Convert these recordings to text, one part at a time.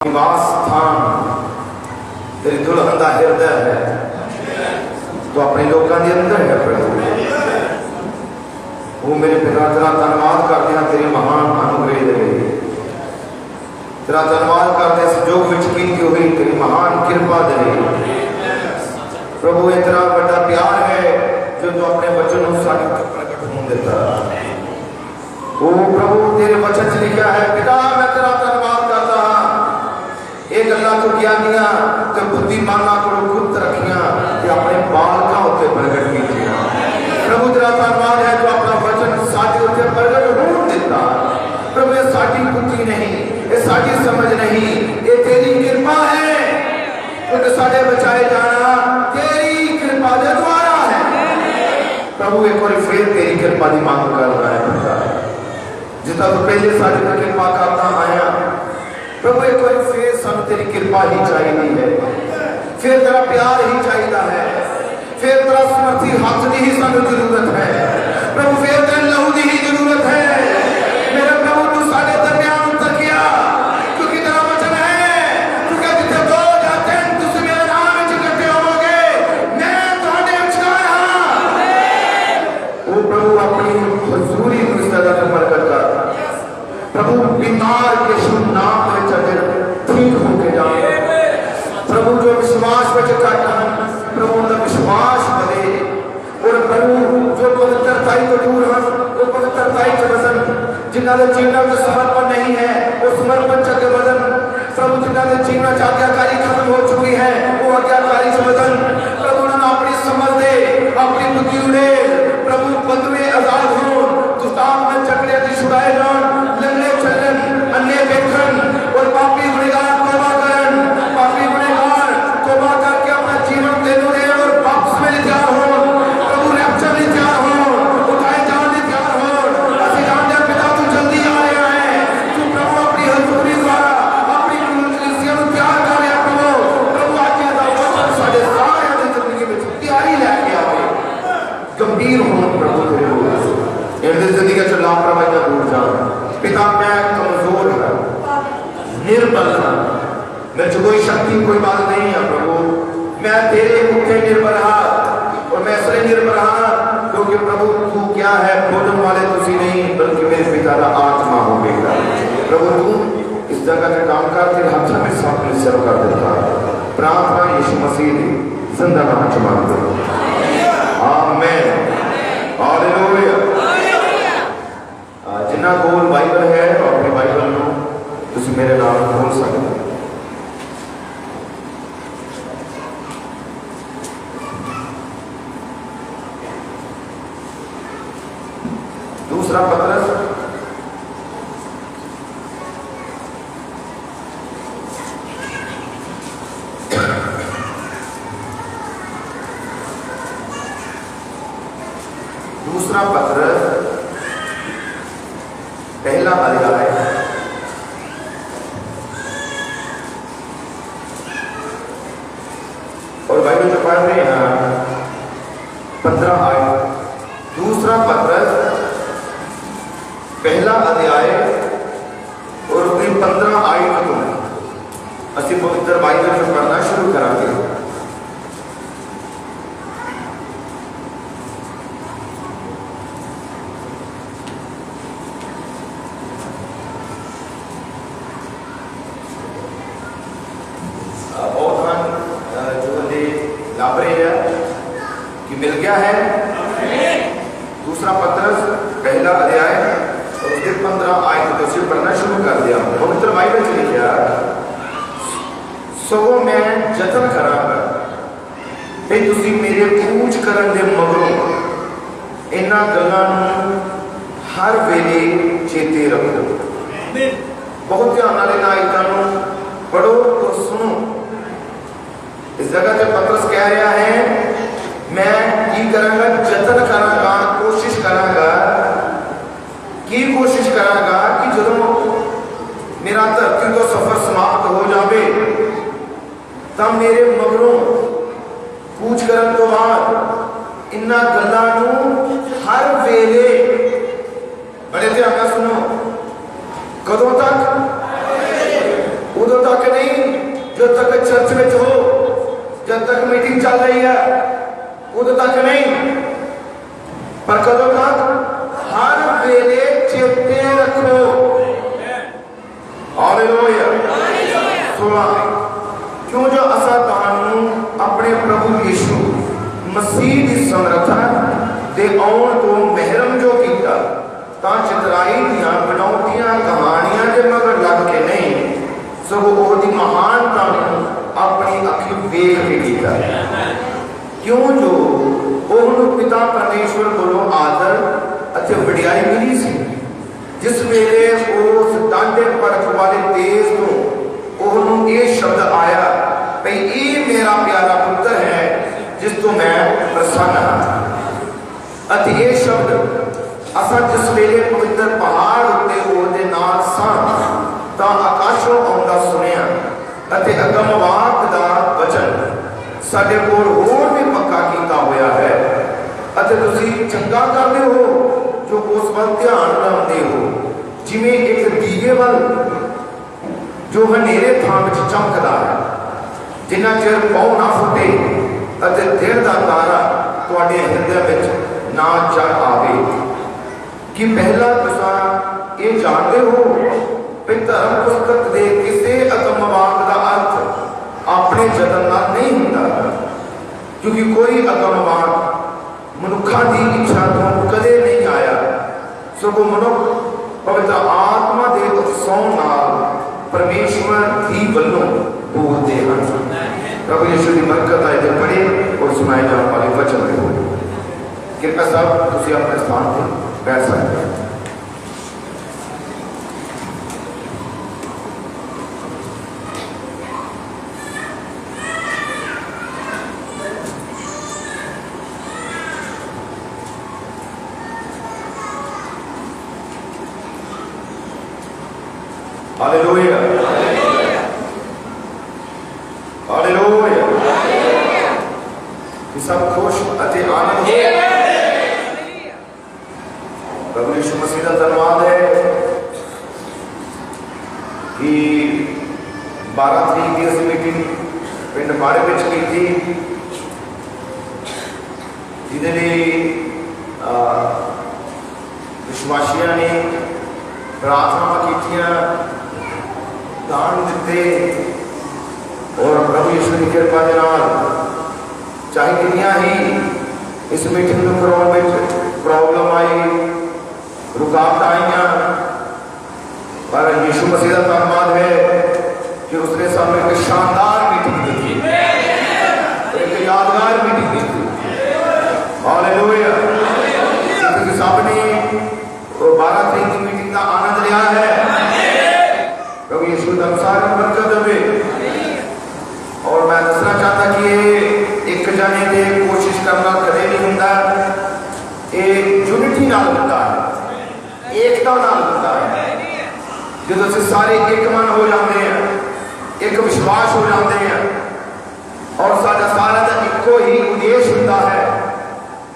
निवास स्थान तेरी दुल्हन का हृदय है, तो अपने लोगों के अंदर है प्रभु। वो मेरे पिता तेरा धन्यवाद करते हैं, तेरी महान अनुग्रह दे, तेरा धन्यवाद करते हैं जो विच कीती हुई तेरी महान कृपा दे प्रभु। ये तेरा बड़ा प्यार है जो तू अपने वचन को साथ प्रकट होने देता। ओ प्रभु तेरे वचन च लिखा है, पिता मैं तेरा धन्यवाद करता हाँ। ये गल्लां तू क्या दिया तो बुद्धिमाना को गुप्त रखियां ते अपने बालकां उत्ते प्रगट कीतियां। प्रभु तेरा धन्यवाद है जो अपना वचन साडे उत्ते प्रगट होने देता। प्रभु ये साडी बुद्धि नहीं, ये साडी समझ नहीं, ये तेरी कृपा है। क्योंकि साडे बचाए जाना तेरी कृपा दे द्वारा है। प्रभु एक बार फिर तेरी कृपा की मांग कर रहा है, जितना तो पहले साडे पर कृपा करता आया। प्रभु एक बार फिर सब तेरी कृपा ही चाहिए है, फिर तेरा प्यार ही चाहिए है, फिर तेरा समर्थी हाथ की ही सानू जरूरत है। प्रभु फिर तेरे लहू की ही जरूरत है। मेरे प्रभु तू साडे दरमियान उतर गया, क्योंकि तेरा वचन है तू कह जिथे दो या तीन तुसी मेरे नाम विच इकट्ठे होवोगे मैं तुहाडे विचकार हां। ओ प्रभु अपनी हजूरी को इस तरह से प्रकट कर। प्रभु बीमार के शुभ नाम में चले ठीक होके जाए। प्रभु जो विश्वास में चढ़ता प्रभु उनका विश्वास बढ़े, और प्रभु जो पवित्रताई को दूर है वो पवित्रताई के वजन, जिन्होंने जीवन में समर्पण नहीं है वो समर्पण के वजन। प्रभु जिन्होंने जीवन आज्ञाकारी खत्म हो चुकी है वो आज्ञाकारी के वजन। प्रभु उन्होंने अपनी समझ दे, अपनी बुद्धि उड़े। प्रभु बंधुए आजाद हो, दुष्टांत में चकड़े दी छुड़ाए जान, लंगड़े चलन, अन्य देखन, और पापी गुनहगार तौबा करन। पापी गुनहगार तौबा करके अपना जीवन देने दे और वापस में तैयार हो। प्रभु रैप्चर में तैयार हो, उठाए जाने तैयार हो। ऐसे जानते पिता तू जल्दी आ रहा है। तू प्रभु अपनी हजूरी द्वारा अपनी कलीसिया को तैयार कर रहा प्रभु। प्रभु आज दा वचन साडे सारे दी जिंदगी में तैयारी लेके आवे। गंभीर हो प्रभु तेरे को इनकी जिंदगी से लापरवाही दूर जा। पिता मैं कमजोर हूं, निर्बल हूं, मेरे कोई शक्ति कोई बात नहीं है प्रभु। मैं तेरे मुख्य निर्भर हाँ, और मैं इसलिए निर्भर हाँ क्योंकि प्रभु तू क्या है भोजन वाले तुसी नहीं बल्कि मेरे पिता का आत्मा हो बेटा। प्रभु तू इस जगह में काम कर, तेरे हाथ में सब सेव कर देता। प्रार्थना यीशु मसीह जिंदा नाम च मांगते आमीन हालेलुया। जिन्ना कोल बाइबल है और अपनी बाइबल नो तुसी मेरे नाम खोल सकते हो। दूसरा पत्रस पहला अध्याय और बाइबल जो पढ़ रहे हैं 15 आयत। दूसरा पत्रस पहला अध्याय और उसकी 15 आयत को असि पवित्र बाइबल जो पढ़ना शुरू करांगे। कि मिल गया है दूसरा पत्रस पहला अध्याय और उसके 15 आयत को सिर्फ पढ़ना शुरू कर दिया। पवित्र बाइबल से लिखा सगों मैं जतन करांगा ते तुसी मेरे पूछ करन दे मगरों इन्हां गल्लां नूं हर वेले चेते रखो। बहुत ध्यान नाल इन्हां आयतां नूं पढ़ो और सुनो। इस जगह पे पत्रस कह रहा है मैं की करांगा, जतन करांगा, कोशिश करांगा की कोशिश करांगा कि जो मेरा धरती तो सफर समाप्त हो जाए तब मेरे मगरों पूछ करन तो बाद इन्हां गल्लां नूं हर वेले बड़े ध्यान नाल सुनो। कदों तक? उदों तक नहीं जो तक चर्च में हो, जब तक मीटिंग चल रही है उਦੋਂ तक नहीं, पर कदों तक हर वेले चेते रखो। हालेलुया। क्यों जो असा तुहानू अपने प्रभु यीशु मसीह की समर्था दे आउण तो महरम जो कीता, तां चितराई दियां बनौटियां कहानियां दे मगर लग के नहीं, सगों ओहदी महानता अपनी अखी वेख के कीता। क्यों जो ओहनू पिता परमेश्वर कोलों आदर अते वडियाई मिली सी, जिस वेले उस डांडे पड़क वाले तेज तो ओहनू ये शब्द आया भई ये मेरा प्यारा पुत्र है जिस तो मैं प्रसन्न हाँ। अते ये शब्द असा जिस वेले पवित्र पहाड़ उत्ते ओहदे नाल सां तां आकाशों आउंदा सुनिया, अते अगमवाक दा वचन साडे कोल होर भी पक्का कीता होया है। अते तुसीं चंगा करदे हो जो उस वल ध्यान लाउंदे हो, जिवें एक दीवे वल जो हनेरे थां विच चमकदा है, जिन्ना चिर पौ ना फुटे अते दिन दा तारा तुहाडे हिरदे विच ना जग आवे। कि पहला तुसां ये जानते हो कि धर्म पुस्तक दे किसी अगमवाक दा अर्थ अपने जतन नाल नहीं हुंदा, क्योंकि कोई अगमवाक मनुखा की इच्छा तो कदे नहीं आया, सगों मनुख पवित्र आत्मा के उत्सव नाल परमेश्वर ही वल्लों बोलते हैं। प्रभु यीशु की बरकत आए थे पढ़े और सुनाए जाने वाले वचन में हो। कृपया साहब तुसीं अपने स्थान पर बैठ सकते हैं। Hallelujah, hallelujah. सब खुश अति आनंद हो। प्रभु यीशु मसीह का धन्यवाद है कि 12 तरीक की असीं मीटिंग पिंड बाड़े विच कीती, जिहदे लई विश्वासियों ने प्रार्थना कीतियां, दान दिते और प्रभु यीशु की कृपा के नाल चाहे कितनियां ही इस मीटिंग को कराने में प्रॉब्लम आई, रुकावट आईयां, पर यीशु मसीह का धन्यवाद है कि उसने सामने एक शानदार मीटिंग दी, एक यादगार मीटिंग दी। हालेलुया। सबने 12 तरीक की मीटिंग का आनंद लिया है। प्रभु यीशु अनुसार बरकत देवे। और मैं दसना चाहता कि एक जने दे कोशिश करना कदे नहीं हुंदा, ये यूनिटी नाल हुंदा है, एकता नाल हुंदा है। जब असीं सारे एक मन हो जाते हैं, एक विश्वास हो जाते हैं और साडा सारा दा इक्को ही उद्देश्य हुंदा है,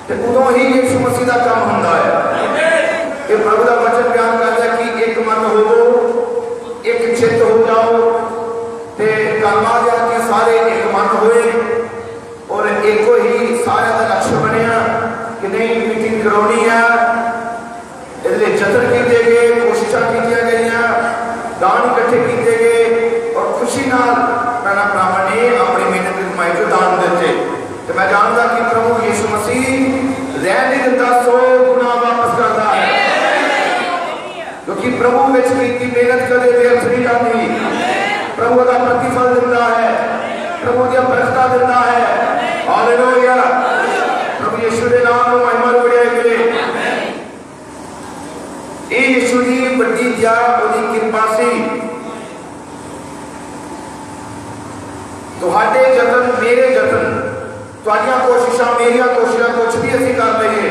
ते उदों ही यीशु मसीह दा काम हुंदा है। ये प्रभु का वचन बयान करता है कि एक मन होवो, एक चित्त हो जाओ, ते धन्यवाद है कि सारे एक मन होए और एको ही सारे का लक्ष्य बनया कि नहीं मीटिंग करवानी है। इसलिए जतन किए गए, कोशिशा की गई, दान इकट्ठे किए गए और खुशी नाल भैन भरावां ने अपनी मेहनत की कमाई जो दान दिते। तो मैं जानता कि प्रभु यीशु मसीह रहन नहीं देता, 100 गुना वापस करता है, क्योंकि प्रभु विच कीती मेहनत कदे व्यर्थ नहीं जाती। प्रभु का प्रतिफल देता है, प्रभु की बरकत देता है। हालेलुया। प्रभु यीशु के नाम में महिमा बढ़ाई मिले। ये यीशु की बड़ी दया और कृपा सी तुहाडे जतन, मेरे जतन, तुहाडियां कोशिशां, मेरियां कोशिशां कुछ भी असीं कर लईए,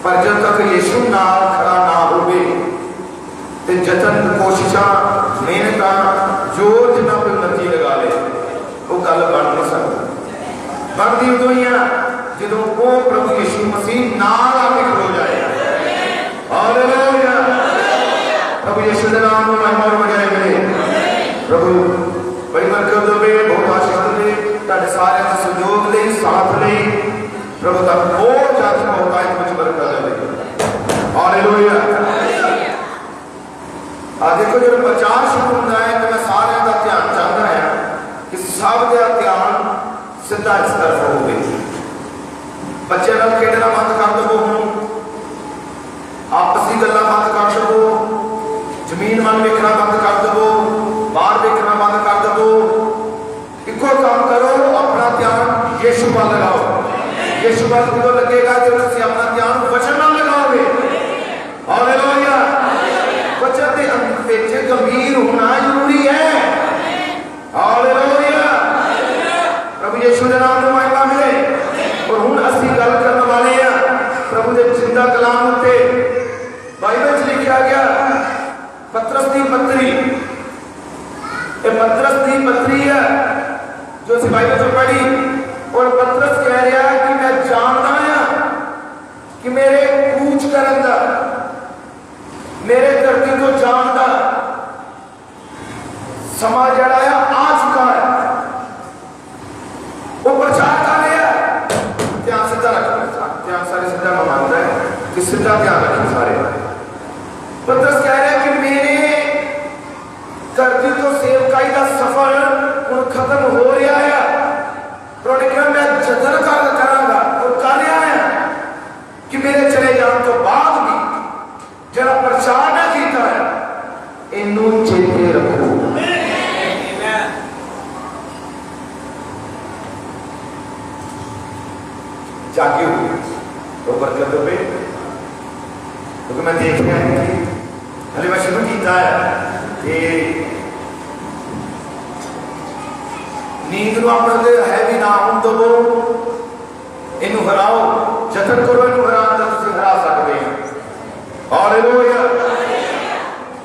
पर जब तक यीशु नाल खड़ा ना होवे ते जतन, कोशिशां, मेहनतां, जोर जिन्ना कोई मर्जी लगा ले, वो गल बन नहीं सकती। बनती उदों ही है जदों वो प्रभु यीशु मसीह नाल आके खलो जाए। हालेलुया। प्रभु यीशु के नाम में महिमा बढ़ाई मिले। प्रभु यीशु बात को लगेगा कि तुम अपना ध्यान वचन नाल लगाओगे। हालेलुया। वचन के अंदर गंभीर होना जरूरी है। हालेलुया। प्रभु यीशु के नाम में महिमा मिले। और हुण असीं गल करन वाले हैं प्रभु के जिंदा कलाम उत्ते बाइबल च लिखा गया पतरस की पत्री। ये पतरस की पत्री है जो असीं बाइबल च पढ़ी। और पतरस कह रहा है कि मैं जानता हां कि मेरे कूच करन दा, मेरे धरती को जान दा समा जड़ा आ चुका है। वो प्रचार कर रहा है। ध्यान सीधा रखना, ध्यान सारे सीधा मानता है कि सीधा ध्यान रखें सारे। पतरस कह रहा है कि मेरे धरती तो सेवकाई का सफर हुण खत्म हो रहा है। मैं जतन करांगा और कर रहा है कि मेरे चले जाने तो बाद भी जरा प्रचार मैं किया है इनू चेते रखो। जागियो तो बरकत पे, क्योंकि मैं देख रहा है कि हले मैं शुरू किया है कि नींद को अपने है भी ना हम दो इनू हराओ, जतन करो इनू हराने का तुम हरा सकते हैं। हालेलुया।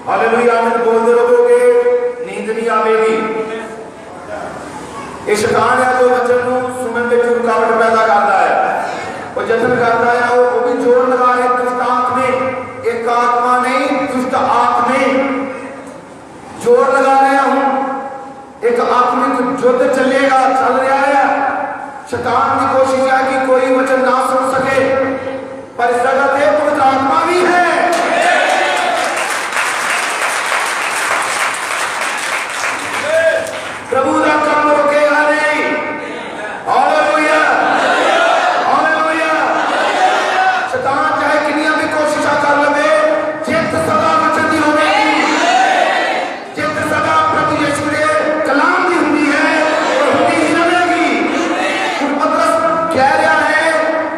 हालेलुया। आमीन बोलते रहोगे नींद नहीं आवेगी। ये शैतान है जो बच्चों को सुनने में रुकावट पैदा करता है और जतन करता है वो भी जोर लगा है दुष्ट आत्मा में। एक आत्मा नहीं दुष्ट आत्मा जोर लगा रहा हूं। एक आत्मिक युद्ध चलेगा, चल रहा है। शैतान की कोशिश है कि कोई वचन ना सुन सके, पर इस जगह पे पवित्र आत्मा भी है। प्रभु का काम रोकेगा नहीं। हालेलुया। हालेलुया। शैतान चाहे कितनी भी कोशिश कर ले, जित सदा वचन दी होगी, जित सदा प्रभु यीशु ने कलाम दी हुई है और होती ही रहेगी। पतरस कह रहा है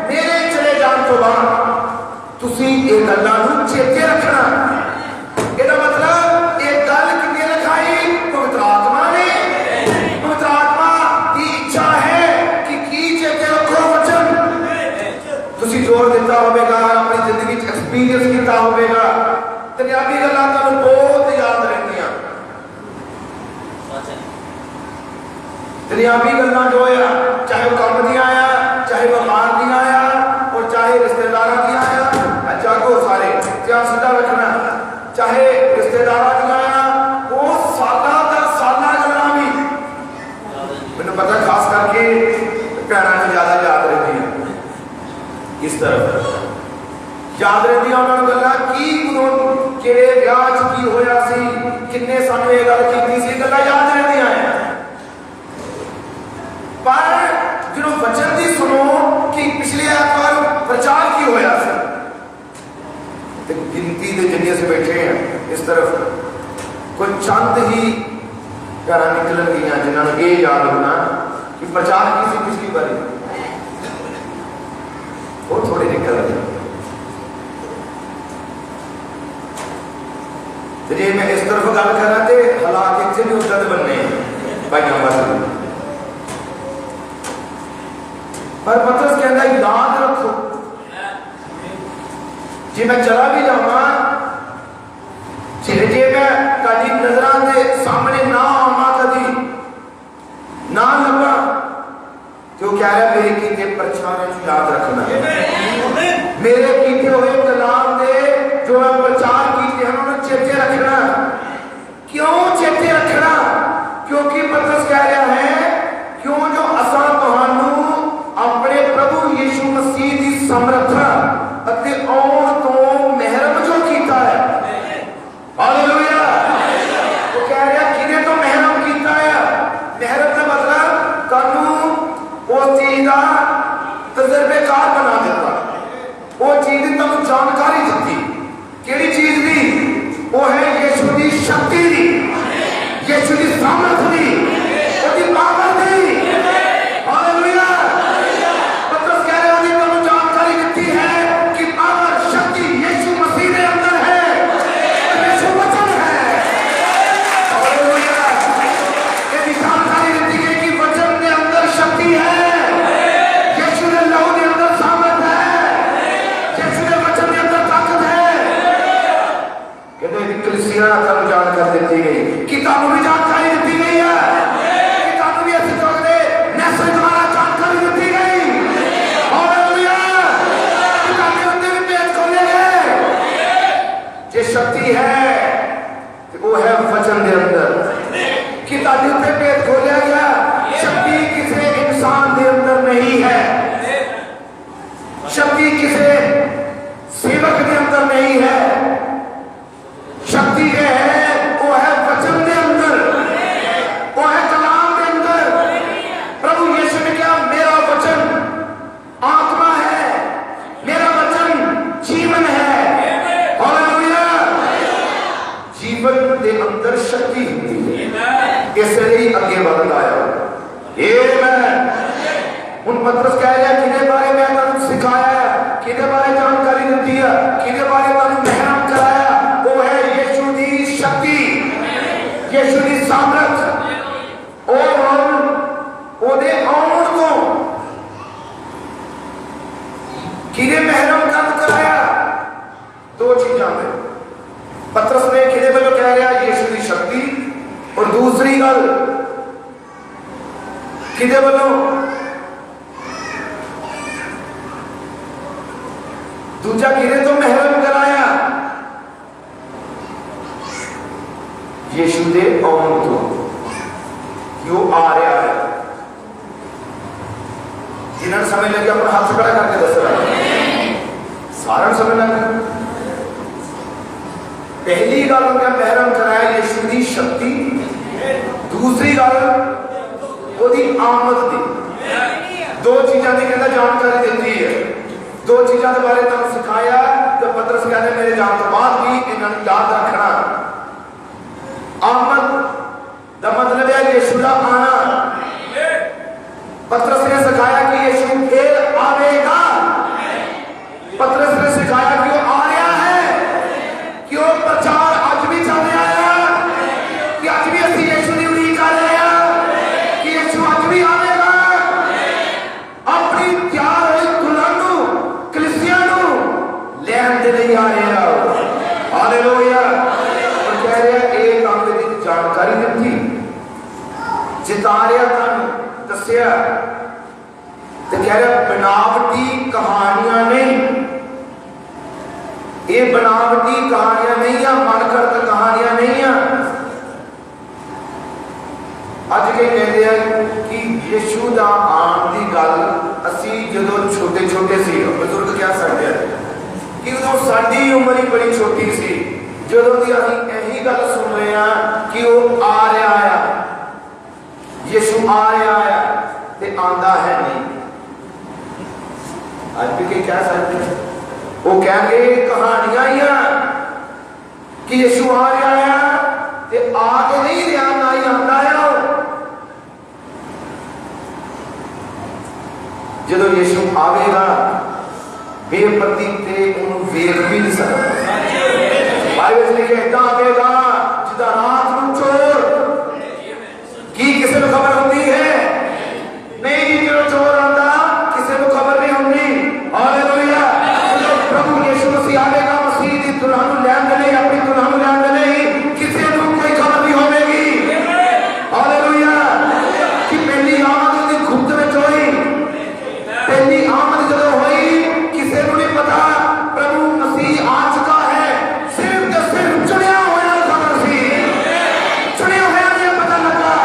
मेरे चले जान तो बाद तुसी ये गल्लां नूं चेते रखना। ਇਹਦਾ मतलब एक गल कितने रखाई पवित्र आत्मा ने। पवित्र आत्मा की इच्छा है कि चेते रखो वचन। तुसी जोर दिता होगा, अपनी जिंदगी एक्सपीरियंस किया होगा, दुनियावी गल्लां तुहानूं बहुत याद रहंदियां। दुनियावी गल्लां जो है चाहे वो काम दी आया, चाहे वो मार दी आया और चाहे रिश्तेदारां दी आया। जागो सारे ध्यान सीधा रखना। चाहे रिश्तेदारां दी आया वो साला दर साला गल्लां भी मैनूं पता खास करके भैणां नूं ज्यादा याद रहती है। इस तरफ याद रहती है उन्होंने गल्लां की उदों किहड़े विआह च की होया सी, किन्ने सानूं ये गल कीती सी, गल्लां याद रहंदियां हैं। पर जो वचन दी सुनो कि पिछले ऐतवार प्रचार की होया सी, गिनती के जिन्ने से बैठे हैं इस तरफ कोई चंद ही घर निकलन गई जिन्होंने ये याद होना कि प्रचार की सी पिछली बारी, वो थोड़ी निकल गई। जे मैं इस तरफ गल करा तो हालात इतने भी उदा बनने भाइयों बस। पर पतरस कहता याद रखो जे मैं चला भी जावा, जे मैं कभी नजरों के सामने ना आवा, कभी ना लगा, तो कह रहा मेरे कीते प्रचार याद रखना। मेरे कीते हुए कलाम के जो मैं प्रचार किए हैं उन्होंने चेते रखना। क्यों चेते रखना? क्योंकि पतरस कह रहा है क्यों जो असा तुहानू अपने प्रभु यीशु मसीह की समर्था अते आउण तो महरम जो कीता है। हालेलुया। वो कह रहा किने तो महरम कीता है। महरम का मतलब कानू उस चीज का तजर्बेकार बना देता, वो चीज की तुम जानकारी दी। केड़ी चीज दी? वो है यीशु की शक्ति दी, यीशु की सामर्थ दी, उसकी पावर दी। हालेलुया। पतरस कह रहे हो शक्ति है वो है वचन के अंदर। कि ताली पे पेट खोलिया गया, शक्ति किसी इंसान के अंदर नहीं है, शक्ति किसी सेवक के अंदर नहीं है, शक्ति है वो है वचन के अंदर, वो है कलाम के अंदर। प्रभु यीशु ने क्या, मेरा वचन आत्मा है, मेरा वचन जीवन है। हालेलुया। जीवन के अंदर शक्ति होती है, इसलिए आगे बढ़ता आया। आमीन। उन पतरस कह रहा है किने बारे में तुम सिखाया है, किने बारे जानकारी दी है, किने बारे तुम महरम कराया, वो है यीशु की शक्ति, यीशु की सामर्थ और ओदे आउण को किने महरम काम कराया। दो चीजां में पतरस ने किने वालों कह रहा है यीशु की शक्ति, और दूसरी गल किने वालों दूजा किने तो महरम कराया यीशु दे आउण तो क्यों आ रहा है। जिन्होंने समय लगे अपना हाथ खड़ा करके दस रहा है, सारा समय लगा। पहली गल उनका महरम कराया यीशु की शक्ति, दूसरी गल ओदी आमद दी। दो चीजों की कहता जानकारी देती है, दो चीजों के बारे तुम सिखाया। तो पतरस कहते मेरे जान तो बाद भी इन्होंने याद रखना। आमद का मतलब है यीशु का आना। पतरस ने सिखाया कि यीशु फिर आवेगा, पतरस ने सिखाया कि वो आ रहा है, कि वो प्रचार आज भी चल रहा है, कि आज भी असि यीशु की उम्मीद कर रहे हैं कि यीशु आज भी आवेगा अपनी तैयार हुई दुल्हन को, कलीसिया को लैन दे नहीं आ रहा। हालेलुया। और कह रहे हैं एक अंग की जानकारी दी, जितारिया दसिया, तो कह रहा बनावटी कहानियां नहीं, ये बनावटी कहानियां नहीं है, मनगढ़ंत कहानियां नहीं है। अज के कहते हैं कि यीशु का आन की गल असी जो छोटे छोटे सी, बजुर्ग कह सकते हैं कि उदों साडी उम्र ही बड़ी छोटी सी, जो यही गल सुन रहे हैं कि वो आ रहा है, यीशु आ रहा है, ते आंदा है नहीं। आज भी क्या कह सकते हैं, वो कहेंगे कहानियां ही कि यीशु आ रहा है, ते आके नहीं रहा, ना ही आंदा है। जो यीशु आवेगा बेपत्ती ते उन्होंने वेख भी नहीं सकता। बाइबल लिखे इतना आवेगा जिदा रात को चोर की किसी को खबर होती है नहीं, जी जो चोर आता किसी को खबर नहीं होती। हालेलुया। प्रभु यीशु मसीह आवेगा, मसीह की दुल्हन लैन दे नहीं, अपनी दुल्हन लैन दे नहीं, किसी को कोई खबर नहीं होगी। हालेलुया। कि पहली आमद की गुप्त में हुई, पहली आमद जब हुई किसी को नहीं पता प्रभु मसीह आ चुका है, सिर्फ तो सिर्फ चुनिया हुआ खबर सी, चुनिया हुआ ने पता लगा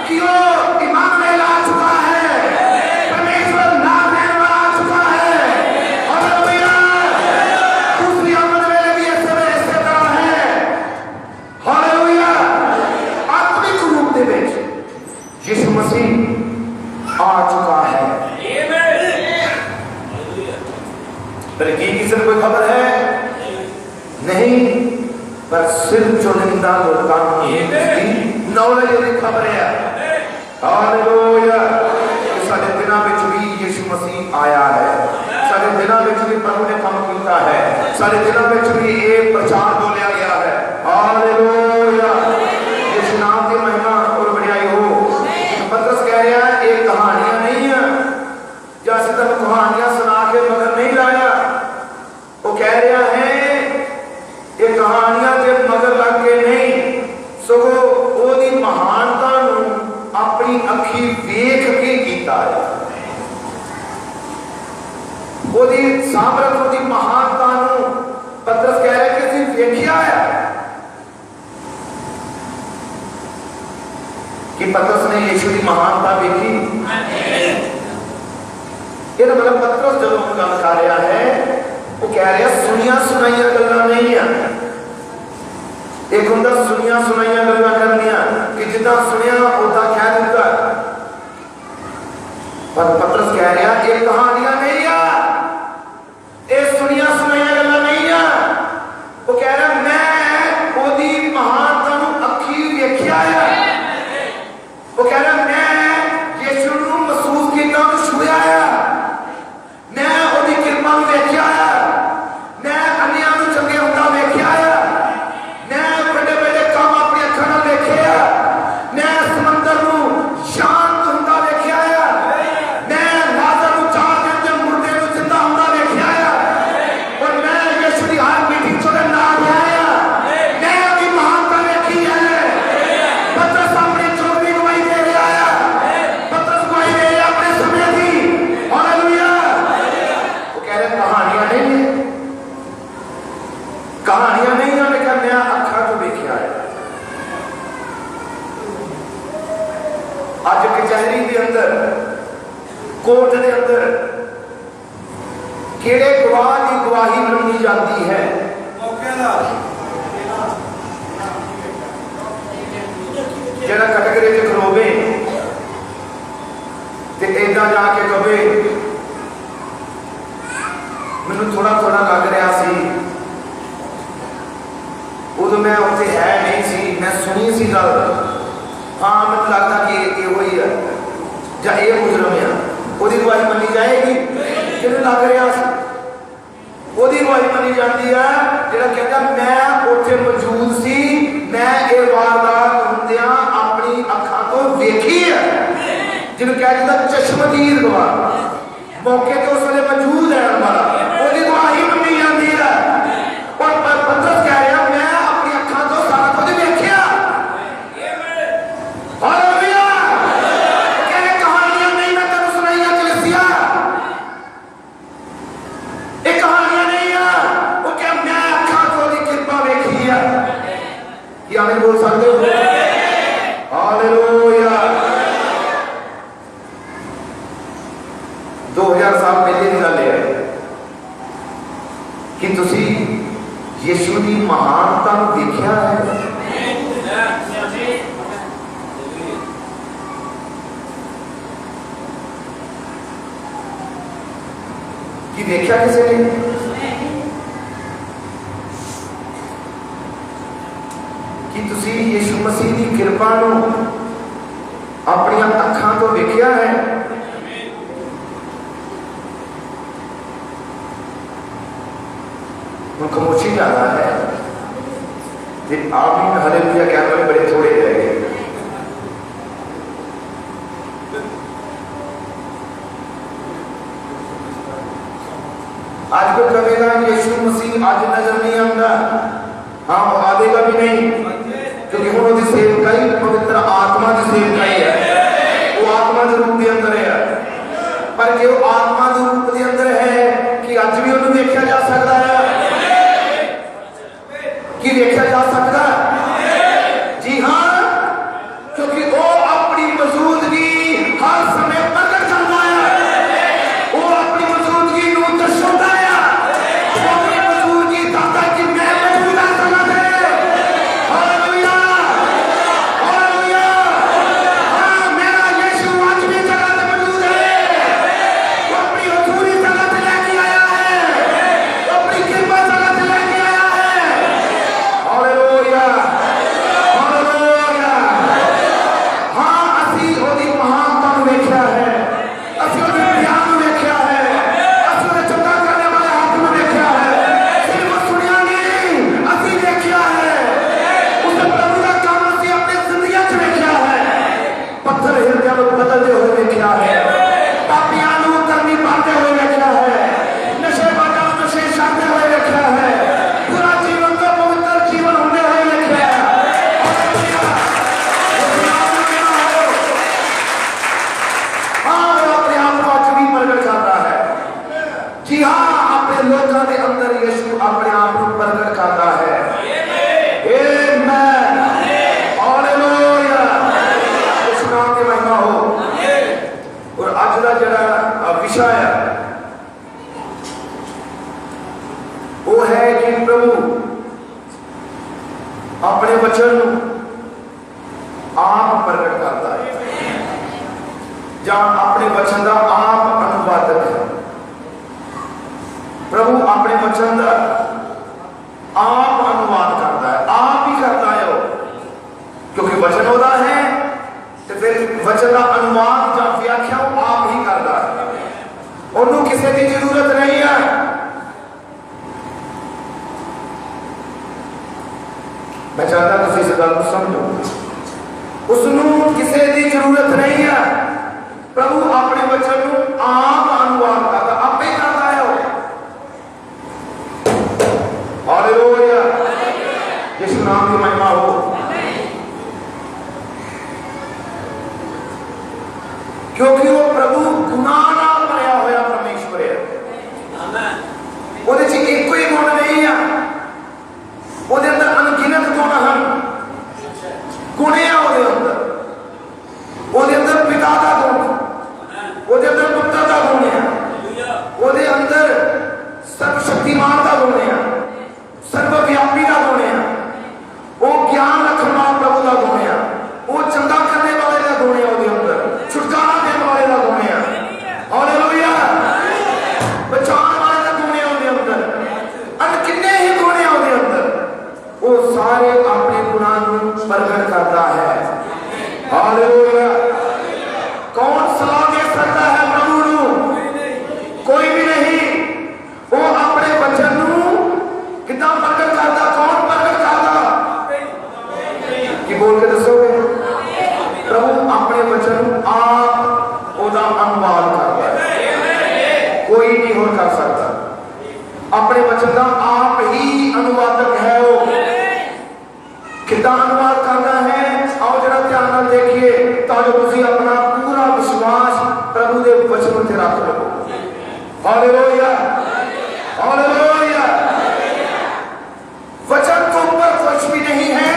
कि वो इमानुएल आ चुका है, परमेश्वर नाम लेने वाला आ चुका है। हालेलुया। दूसरी आमद में भी ऐसे तरह है। हालेलुया। आत्मिक रूप दे विच यीशु मसीह आ चुका है। पर की किसी को कोई खबर है नहीं, पर सिर्फ चुनिंदा लोगों की नॉलेज की खबर है। हालेलुया। सारे दिनों में भी यीशु मसीह आया है, सारे दिनों में भी प्रभु ने काम किया है, सारे दिनों में भी ये प्रचार बोलिया गया है। हालेलुया। यीशु नाम की महिमा और बढ़ाई हो। पतरस कह रहा है ये कहानियां नहीं है, जैसे तक कहानियां सुना के मगर नहीं लाया। वो कह रहा है ये कहानियां के मगर लग के नहीं, सगो ओदी महानता अपनी अखी वेख के कीता है, ओदी सामर्थ, ओदी महानता पतरस कह रहा है कि देखिया है। कि पतरस ने यीशु की महानता देखी। ये मतलब पतरस जो गल कर रहा है वो कह रहा सुनिया सुनाइया गल्लां नहीं है। एक होंदा सुनिया सुनाइया गल्लां करनिया कि जिदा सुनिया उदा कह दिता, पर पतरस कह रहा ये कहानियां नहीं है, ये सुनिया सुनाइया गल्लां नहीं है। वो कह रहा मैं ओदी महानता नूं अखी वेखिया है। वो कह रहा मैं यीशु नूं महसूस कीता, छुया है, मैं ओदी कृपा नूं वेखिया है, मैं अन्नियां नूं चंगे हुंदा वेखिया है, मैं बड़े बड़े काम अपनी अखां नाल वेखे है, मैं समंदर नूं शांत हुंदा वेखिया है, मैं लाजर नूं 4 दिन दे मुर्दे नूं जिंदा हुंदा वेखिया है, और मैं यीशु दी हर मीटिंग च नाल आया, मैं ओदी महानता वेखी है। पतरस अपनी चौकी गवाही दे रहा है, पतरस गवाही दे रहा अपने समय की। हालेलुया। वो कह रहे कहानियां नहीं है, कहानियां नहीं है, मैं कहने अखा तो देखिया है। अज कचहरी के अंदर, कोर्ट के अंदर किहड़े गवाह की गवाही मंनी जाती है? जेड़ा कटघरे च खलोवे ते इदां जाके कहे मैनूं थोड़ा थोड़ा लग रहा सी, उदों मैं उत्थे है नहीं सी, मैं सुनी सी गल, हाँ मैं लगता कि ये ही है या ये मुजरम है, ओदी गवाही मनी जाएगी। जिन्हें लग रहा सी ओदी गवाही मनी जाती है। जेड़ा कहता मैं उत्थे मौजूद सी, मैं ये वारदात हुंदियां अपनी अखां तो वेखी है, जिन्हें कह दिता चश्मदीद गवाह, मौके तो उस वेले मौजूद है वाला, ओदी गवाही मनी जाती है। और पतरस कह रहा मैं अपनी अखां तो सारा कुछ वेखिया। हालेलुया। कहने कहानियां नहीं मैं तेनू सुनाइया कलीसिया, ये कहानियां नहीं है। वो क्या मैं अखां तो दी कृपा वेखी है। क्या आमीन बोल सकते हो? हालेलुया। 2000 साल पहले की गल है कि तुसी यीशु की महानता देखिया है। कि देखिया किसी ने? कि तुसी यीशु मसीह की कृपा नूं अपनी अखां तो देखिया है? खामोशी ज्यादा है, आमीन हालेलुया कहने वाले बड़े थोड़े रह गए। आज को कहेगा यीशु मसीह आज नजर नहीं आता, हाँ वो आवेगा भी नहीं, क्योंकि उन्होंने सेवकाई पवित्र आत्मा की सेवकाई है, वो आत्मा के रूप के अंदर है। पर जो आत्मा के रूप के अंदर है कि अज भी उन्हें देखा जा सकता है, कि देखा जा सकता है। जी हाँ, क्योंकि वो अपनी मौजूदगी हर समय प्रकट करता है, वो अपनी मौजूदगी नूं दर्शाता है, वो अपनी मौजूदगी दसदा कि मैं मौजूद हां समय ते। हालेलुया। वचन आप प्रगट करता है या अपने वचन का आप अनुवादक है। प्रभु अपने वचन का आप अनुवाद करता है, आप ही करता है वो, क्योंकि वचन होता है तो फिर वचन का अनुवाद या व्याख्या आप ही करता है, उन्होंने किसी की जरूरत नहीं है। मैं चाहता तुम इस गल को समझो, उसनों किसी की जरूरत नहीं है। प्रभु अपने वचन को आप अनुवाद करता, आप ही करता है वो। हालेलुया, यीशु नाम की महिमा हो। क्योंकि वो प्रभु गुनाह नाल भरिया होया परमेश्वर है। ਉਹਦੇ ਚ ਇੱਕੋ ਹੀ ਗੁਣ ਨਹੀਂ ਆ, ਉਹਦੇ ਅੰਦਰ ਅਣਗਿਣਤ ਗੁਣ ਹਨ। ਗੁਣੇ ਆ ਉਹਦੇ ਅੰਦਰ ਪਿਤਾ ਦਾ ਗੁਣ, ਉਹਦੇ ਅੰਦਰ ਪੁੱਤਰ ਦਾ ਗੁਣ ਹੈ, ਉਹਦੇ ਅੰਦਰ ਸਰਵ ਸ਼ਕਤੀਮਾਨ ਦਾ ਗੁਣ ਹੈ, ਸਰਵ ਵਿਆਪੀ ਦਾ ਗੁਣ ਹੈ, ਉਹ ਗਿਆਨ ਰੱਖਣ ਵਾਲਾ ਪ੍ਰਭੂ ਦਾ ਗੁਣ ਹੈ, ਉਹ ਚੰਗਾ ਕਰਨੇ ਵਾਲੇ ਦਾ ਗੁਣ ਹੈ, ਉਹਦੇ ਅੰਦਰ ਛੁਟਕਾਰਾ ਦੇਣ ਵਾਲੇ ਦਾ ਗੁਣ ਹੈ। ਹਾਲੇਲੂਇਆ, ਬਚਾਉਣ ਵਾਲੇ ਦਾ ਗੁਣ ਹੈ ਉਹਦੇ ਅੰਦਰ। ਕਿੰਨੇ ਹੀ ਗੁਣ ਹੈ ਉਹਦੇ ਅੰਦਰ, ਉਹ ਸਾਰੇ ਆਪਣੇ ਗੁਣਾਂ ਨੂੰ ਪ੍ਰਗਟ ਕਰਦਾ ਹੈ। हालेलुया, कौन सलाह दे सकता है प्रभु नू? कोई भी नहीं। वो अपने वचन नू कितना प्रगट करता, कौन प्रगट करता कि बोल के दसोगे? प्रभु अपने वचन आप ओदा अनुवाद करता है, कोई नहीं और कर सकता। अपने वचन का आप ही अनुवादक है। वो कितना अनुवाद करता है, आओ जरा ध्यान नाल देखिए, ताकि तुसी अपना पूरा विश्वास प्रभु के वचन ते रख लो। Hallelujah, hallelujah. वचन तो ऊपर कुछ भी नहीं है,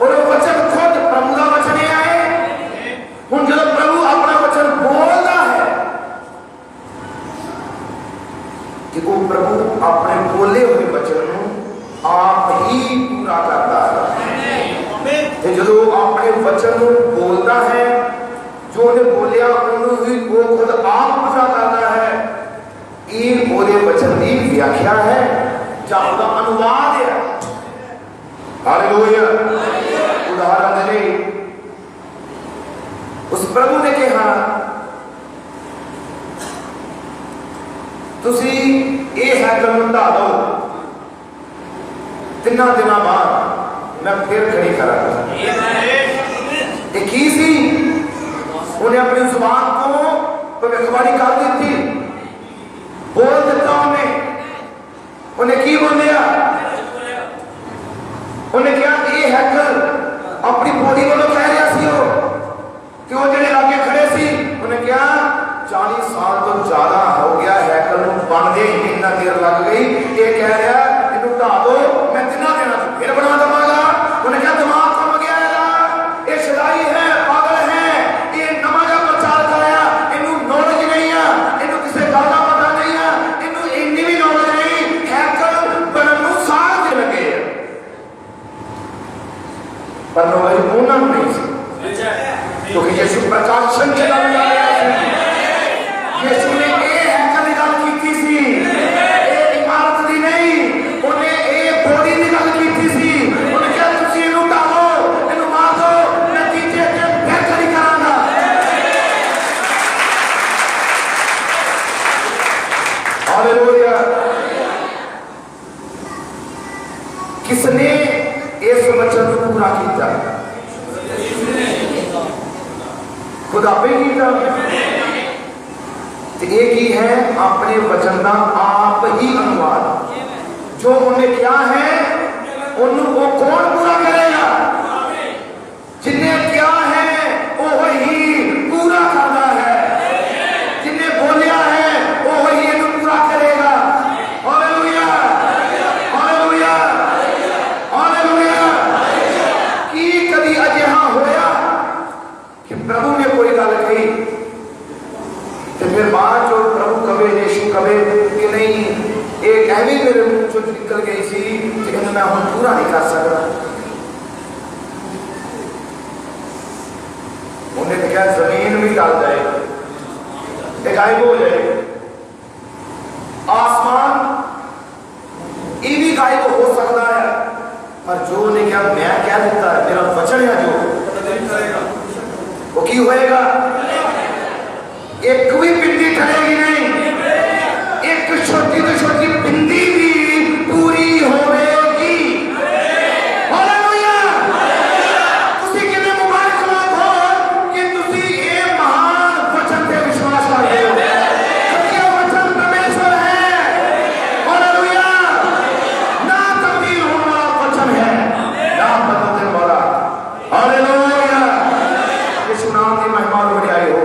और वचन खुद प्रभु का वचन है। हुण जब प्रभु अपना वचन बोलता है कि वो प्रभु अपने बोले हुए वचन आप ही पूरा करता है। जो अपने वचन बोलता है, जो उन्हें बोलिया उन्होंने वो खुद आप पूरा करता है। ये बोले वचन की व्याख्या है, उसका अनुवाद है। हालेलुया। उदाहरण दे, उस प्रभु ने कहा तुसी ये हैकल ढा दो, 3 दिनों बाद मैं फिर खड़ी करांगा। एक ही सी, उन्हें अपनी जुबान को भविष्यवाणी कर दी थी, बोल दिता उन्हें की बोलिया, उन्हें क्या ये हैकल अपनी बॉडी वालों कह रहा सी कि वो जो लागे खड़े सी, उन्हें क्या 40 साल तो ज्यादा हो गया हैकल बनते, इतना देर लग गई, ये कह रहा इन्हू ढा दो, मैं 3 दिनों फिर बना देवांगा। उन्हें क्या दिमाग कम गया है, ये शराई है, पागल है, ये नवा जा प्रचार कराया, इन्हू नॉलेज नहीं है, इन्हू किसी गल का पता नहीं है, इन्हू इन्नी भी नॉलेज नहीं, हैकल बनन नूं साल दे लगे। पर नॉलेज उन्होंने नहीं सी, क्योंकि यीशु प्रकाशन के गल कर रहा है। यीशु ने ये हैकल की गल की सी, ये इमारत दी नहीं, उन्हें ये बॉडी की गल की सी। उन्हें क्या तुसी इन्हू डालो, इन्हू मार दो, मैं तीजे दिन फिर खड़ी करांगा। हालेलुया। किसने इस वचन को पूरा किया? खुद आपे किया। एक ही है अपने वचन का आप ही अनुवाद। जो उन्हें क्या है उन्हें वो कौन पूरा करेगा? जिन्हें क्या है वो वही पूरा करना है, जिन्हें बोलिया है वो वही इन्हें पूरा करेगा। Hallelujah, hallelujah, hallelujah. कि कभी अजिहा होया कि प्रभु ने कोई गल कही तो फिर बाद जो प्रभु कवे, यीशु कवे कि नहीं एक एवं मेरे मुंह चो निकल गई सी, लेकिन मैं हम पूरा नहीं कर सकता। क्या जमीन भी टल जाए, गायब हो जाए, आसमान ये भी गायब हो सकता है, पर जो ने क्या मैं क्या देता है, मेरा वचन है जो वो की होएगा, एक भी पिंडी टलेगी नहीं, एक छोटी तो छोटी पिंडी भी पूरी होगी। हालेलुया। तुसी कितने मुबारक हो कि तुसी ये महान वचन पे विश्वास करते हो, क्योंकि ये वचन परमेश्वर है। हालेलुया। ना तब्दील होने वाला वचन है, ना बदलने वाला। हालेलुया। यीशु नाम की महिमा और बड़ाई हो।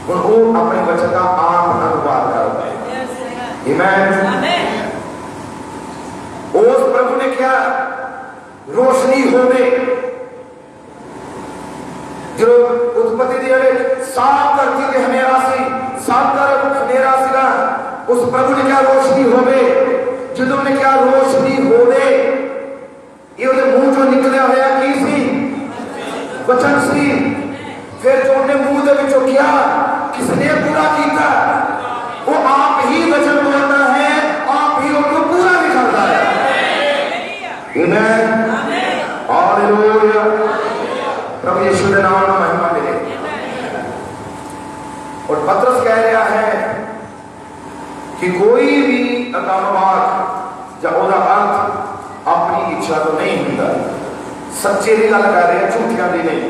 और वो अपने वचन का आप अनुवाद करते हैं। आमीन। उस प्रभु ने क्या रोशनी हो गई, जो उत्पत्ति दिया साफ करती थी हमेरा सी, साफ कर हमेरा सीगा, उस प्रभु ने क्या रोशनी हो गई, जो ने क्या रोशनी हो गई, ये मुंह जो निकलिया होया की सी, वचन सी। फिर जो ने मुंह दे विचों किया, किसने पूरा किया, वो आप ही वचन बोलता है, आप ही उनको पूरा भी करता है। आमीन। हालेलुया। प्रभु यीशु के नाम में महिमा मिले। और पतरस कह रहा है कि कोई भी अकामवाद या ओदा अर्थ अपनी इच्छा तो नहीं होता, सच्चे की गल कर रहे हैं, झूठियां की नहीं।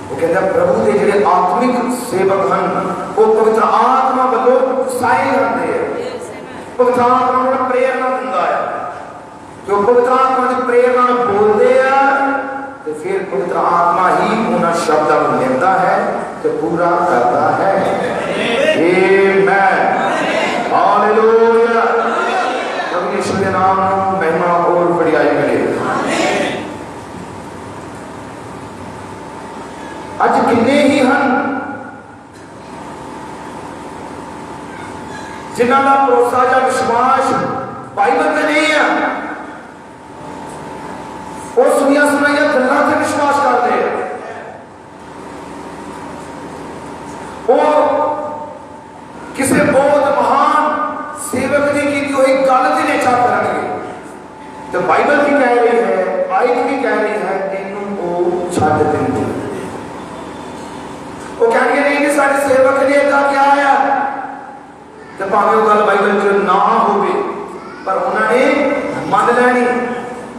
वो कहता प्रभु के ਜਿਹੜੇ आत्मिक सेवक हैं वो पवित्र आत्मा वालों उकसाए जाते हैं, पवित्र आत्मा उन्हें प्रेरणा दिंदा है, जो पवित्र आत्मा की प्रेरणा बोलते हैं तो फिर पवित्र आत्मा ही उन्हें शब्द लेता है तो पूरा करता है। आमीन। हालेलुया। प्रभु यीशु के नाम में महिमा और बढ़ाई मिले। अज किन्ने ही हैं जिन्हों का भरोसा या विश्वास बाइबल से नहीं है, वो सुनिया सुनाइया गल्लां से विश्वास करते हैं, वो किसी बहुत महान सेवक ने की हुई गल की निचा करेंगे तो बाइबल भी कह रही है, बाइबल भी कह रही है इन्हों छड्ड देंगे। वो कहेंगे नहीं सारे सेवक ने इदा क्या आया, तो भावे वो गल बाइबल च ना हो, पर उन्होंने मन लैनी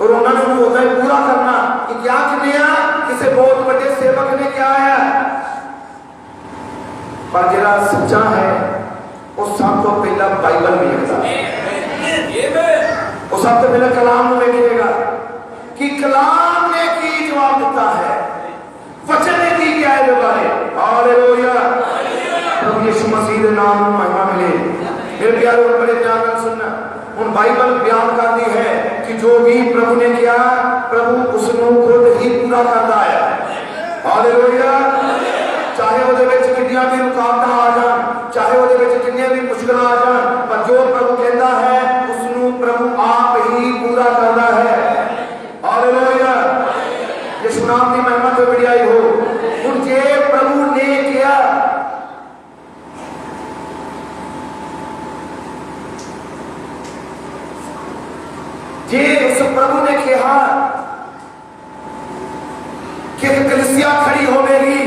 और उन्होंने होता है पूरा करना कि क्या किया, किसी बहुत बड़े सेवक ने क्या आया। पर जरा सच्चा है वो सब तो पहला बाइबल भी लिखता है, वो सब तो पहले कलाम में लिखेगा कि कलाम ने की जवाब देता है, वचन ने की क्या है बारे। हालेलुया। प्रभु यीशु मसीह के नाम में महिमा मिले। मेरे प्यारे और बड़े ध्यान से सुनना, उन बाइबल बयान करती है कि जो भी प्रभु ने किया, प्रभु उसको खुद ही पूरा करता है। हालेलुया। चाहे वो कितनी भी रुकावट आ जाए, चाहे वो कितनी भी मुश्किल आ जाए, पर जो प्रभु कहता है उसको प्रभु आप ही पूरा करता है। हालेलुया। यीशु नाम की महिमा तो बढ़ाई हो। उनके प्रभु ने किया, जे उस प्रभु ने कहा कि कलीसिया खड़ी होगी,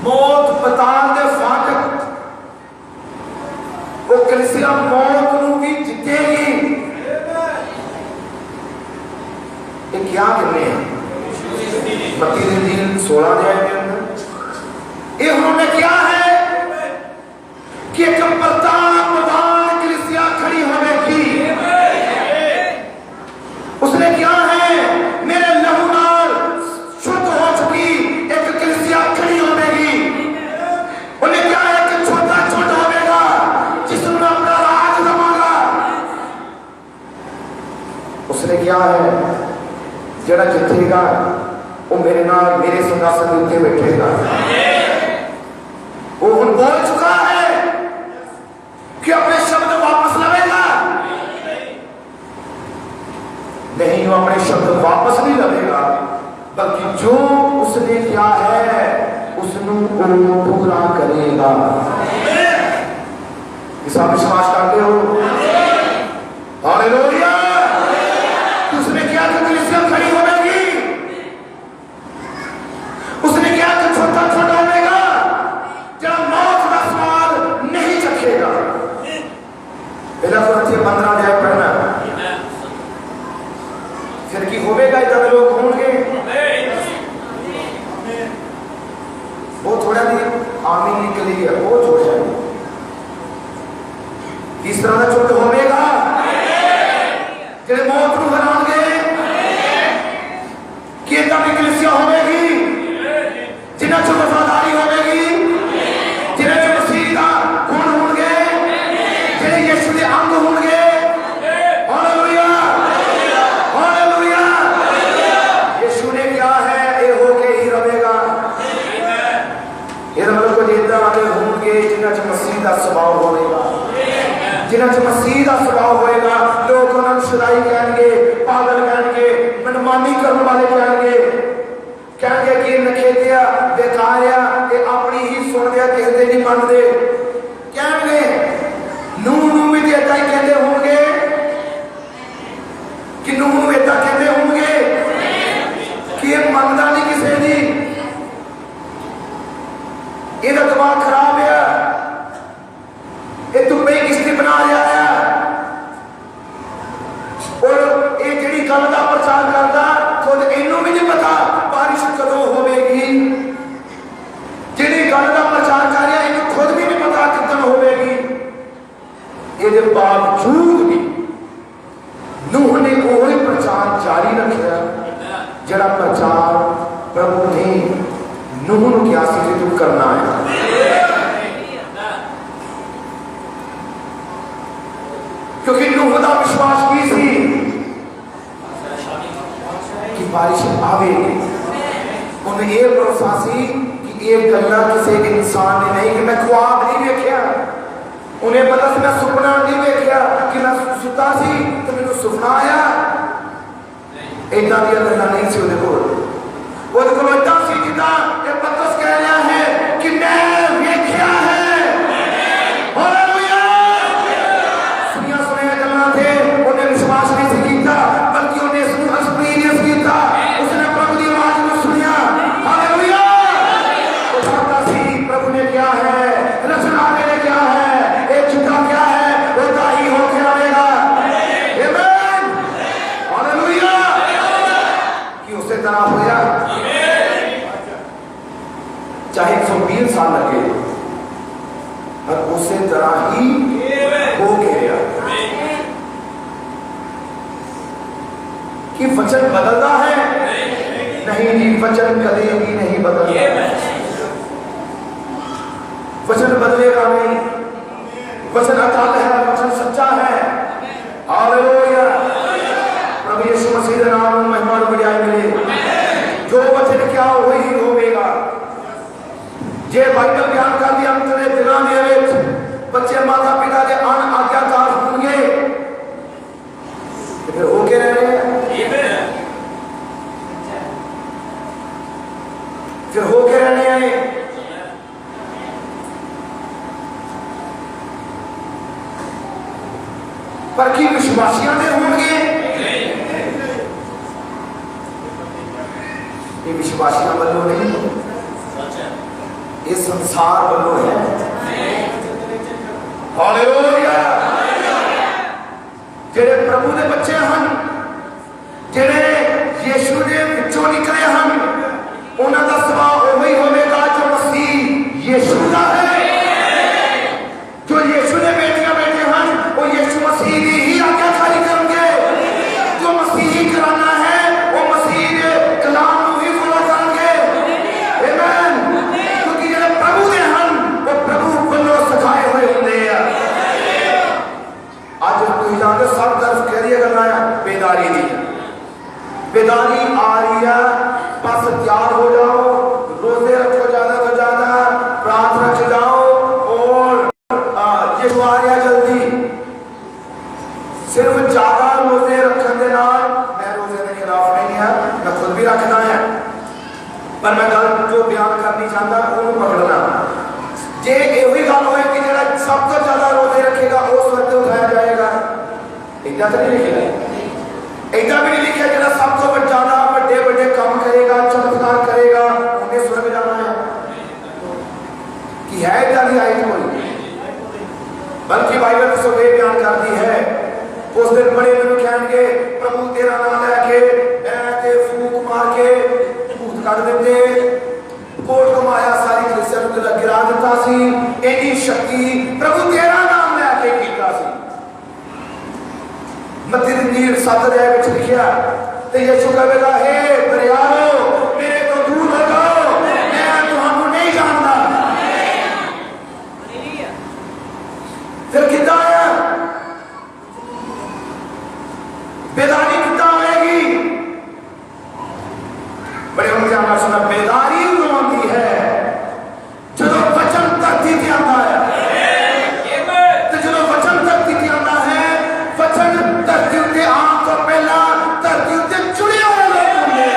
मौत पताल दे फाटक, वो कलीसिया मौत को भी जीतेगी। ये क्या करने हैं मत्ती 3:16 अध्याय के अंदर ये उन्होंने क्या है कि एक प्रधान कलीसिया खड़ी होगी। उसने क्या है, मेरे लहू नाल शुद्ध हो चुकी एक कलीसिया खड़ी होगी। उन्हें क्या है कि छोटा छोटा होगा जिसमें अपना राज जमागा। उसने क्या है, जरा जितेगा वो मेरे नाल मेरे सिंहासन के ऊपर बैठेगा। वो उन बोल चुका है कि अपने शब्द वापस लाएगा। तेनों अपने शब्द वापस नहीं लवेगा, बल्कि जो उसने किया है उसनों पूरा करेगा। इसका विश्वास करते हो? हालेलुया। उसने किया तो कलीसिया खड़ी होगी, उसने किया तो छोटा छोटा होगा, जब मौत का स्वाद नहीं चखेगा। पहला कुरिन्थियों 15 अध्याय पढ़ना, फिर की होगा इधर लोग होंगे वो थोड़ा भी आमीन निकली है वो थोड़ा इस तरह का छोटे होगा जेडे मौत को हराएंगे कि इतना भी कलीसिया होगी जिन्हें जो वफादारी होगी, जिन्हें जो मसीह का गुण होंगे, जिन्हें यीशु के अंग होंगे। Hallelujah hallelujah. यीशु ने क्या है ये होके ही रहेगा। ये रब को देता आगे होंगे जिन्हें जो मसीह का स्वभाव होगा, जिन्हें जो मसीह का स्वभाव होएगा। लोग उन्हें शुदाई कहेंगे, पागल कहेंगे, मनमानी करने वाले कहेंगे कि नखेतिया बेकारिया ये अपनी ही सुन दिया कहते नहीं मानते कहेंगे। नूह भी देता ही कहते होंगे कि नूह ऐसा कहते होंगे कि ये मानता नहीं किसी की, ਇਹਦਾ ਦਿਮਾਗ खराब है, ये तुम किश्ती बना रहा है। और ये जी गल का प्रचार करता खुद इनू भी नहीं पता बारिश कदों होगी, जी गल का प्रचार कर रहा इन्हें खुद भी नहीं पता कितन होगी। ये बावजूद भी नूह ने वही प्रचार जारी रखा जरा प्रचार प्रभु ने नूह को क्या सी तू करना है। क्योंकि नूह का विश्वास की सी कि बारिश आवेगी, उन्हें यह भरोसा सी कि ये गल्ला किसी इंसान ने नहीं कि मैं ख्वाब नहीं देखा, उन्हें पता सी मैं सुपना नहीं देखा कि मैं सुता सी तो मैंने सुपना आया। इतना दिया गल्ला नहीं सी वो को इतना सी जितना ये पतरस कह रहा है कि मैं देखा है। हालेलुया। सुनिया सुनिया गल्ला थे, उन्हें विश्वास नहीं किया बल्कि उन्हें एक्सपीरियंस किया, उसने प्रभु की आवाज को सुनिया। हालेलुया। तो पता सी प्रभु ने क्या है, रचना ने क्या है, एक झूठा क्या है होता ही होके रहेगा। आमीन। हालेलुया। कि उससे तरह हो जाए चाहे 120 साल लगे और उसी तरह ही हो गया कि वचन बदलता है नहीं जी, वचन कभी भी नहीं बदलता, वचन बदलेगा नहीं, वचन अटल है, वचन सच्चा है। हालेलुया। प्रभु यीशु मसीह के नाम में महिमा और बड़ाई मिले। जो वचन क्या वही होगा। जे बाइबल ज्ञान कर दिया तेरे दिलों में बच्चे माता पिता के अन आज्ञाकार होंगे तो फिर होके रहे हैं, फिर होके रहने आए। पर की विश्वासियों ने होंगे, ये विश्वासियों वालों नहीं, ये संसार वालों है। हालेलुया। जेडे प्रभु के बच्चे हैं, जेडे यीशु के विचों निकले हैं, उन्होंने स्वभाव वही होगा जो मसीह यीशु का है। जो यीशु ने बेटियां बेटे हैं वो यीशु मसीह की ही आज्ञाकारी करेंगे। जो मसीह ही कराना है वो मसीह के कलाम को ही फॉलो करेंगे। आमीन। क्योंकि जो प्रभु ने हम वो प्रभु बनो सिखाए हुए होंगे। आज कोई जाके सब तरफ कह दिया करना है बेदारी नहीं, बेदारी आ रही है, बस तैयार हो जाओ, रोजे रखो ज्यादा से ज्यादा, प्रार्थना से जाओ और यीशु आ रहा जल्दी। सिर्फ ज्यादा रोजे रखने के नाल मैं रोजे मैं खुद भी रखना है, पर मैं गल जो बयान करनी चाहता उन्होंने पकड़ना। जे यही गल हो कि जो सब तो ज्यादा रोजे रखेगा वो स्वर्ग से उठाया जाएगा, इतना तो नहीं लिखा, इतना भी नहीं लिखा जो सब तो ज्यादा बड़े बड़े काम करेगा, चमत्कार करेगा, उन्हें स्वर्ग जाना है कि है इतना भी आई कोई। बल्कि बाइबल तो ये बयान करती है, उस दिन बड़े लोग कहेंगे प्रभु तेरा नाम लेके फूक मार के भूत कट देते, कोट कमाया सारी कलीसिया को गिरा देता सी, इतनी शक्ति प्रभु तेरा नाम लेके कीता सी। मत्ती दी नीर 7 अध्याय विच लिखिया ते यीशु कहेगा हे दरियाओ मेरे तो दूर हो जाओ, मैं तुहानू नहीं जानता। फिर कितना है बेदारी कितना आएगी? बड़े हम क्या सुना, बेदारी होती है जो वचन धरती पे आता है, तो जो वचन धरती पे आता है, वचन धरती उत्ते आम तो पहला धरती उत्ते चुने हुए लोग होंगे।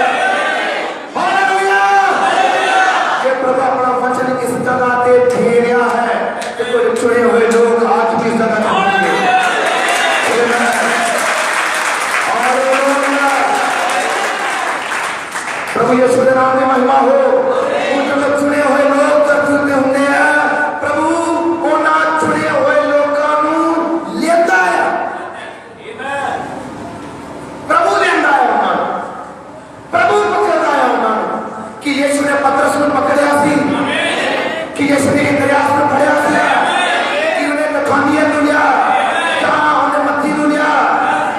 हालेलुया! ये प्रभु अपना वचन इस जगह पे फेरिया है कि कोई चुने हुए लोग आज भी इस जगह होंगे। प्रभु यीशु के नाम में महिमा हो। उन जो चुने हुए लोग धरती होंगे हैं, प्रभु उन्हें चुने हुए लोगों को लेता है, प्रभु लेता है उन्हें, प्रभु पकड़ता है उन्हें। कि यीशु ने पतरस को पकड़ा सी, कि यीशु ने इंद्रियास को पकड़ा सी, कि उन्हें नथानियल को लिया, जहां उन्हें मत्ती को लिया।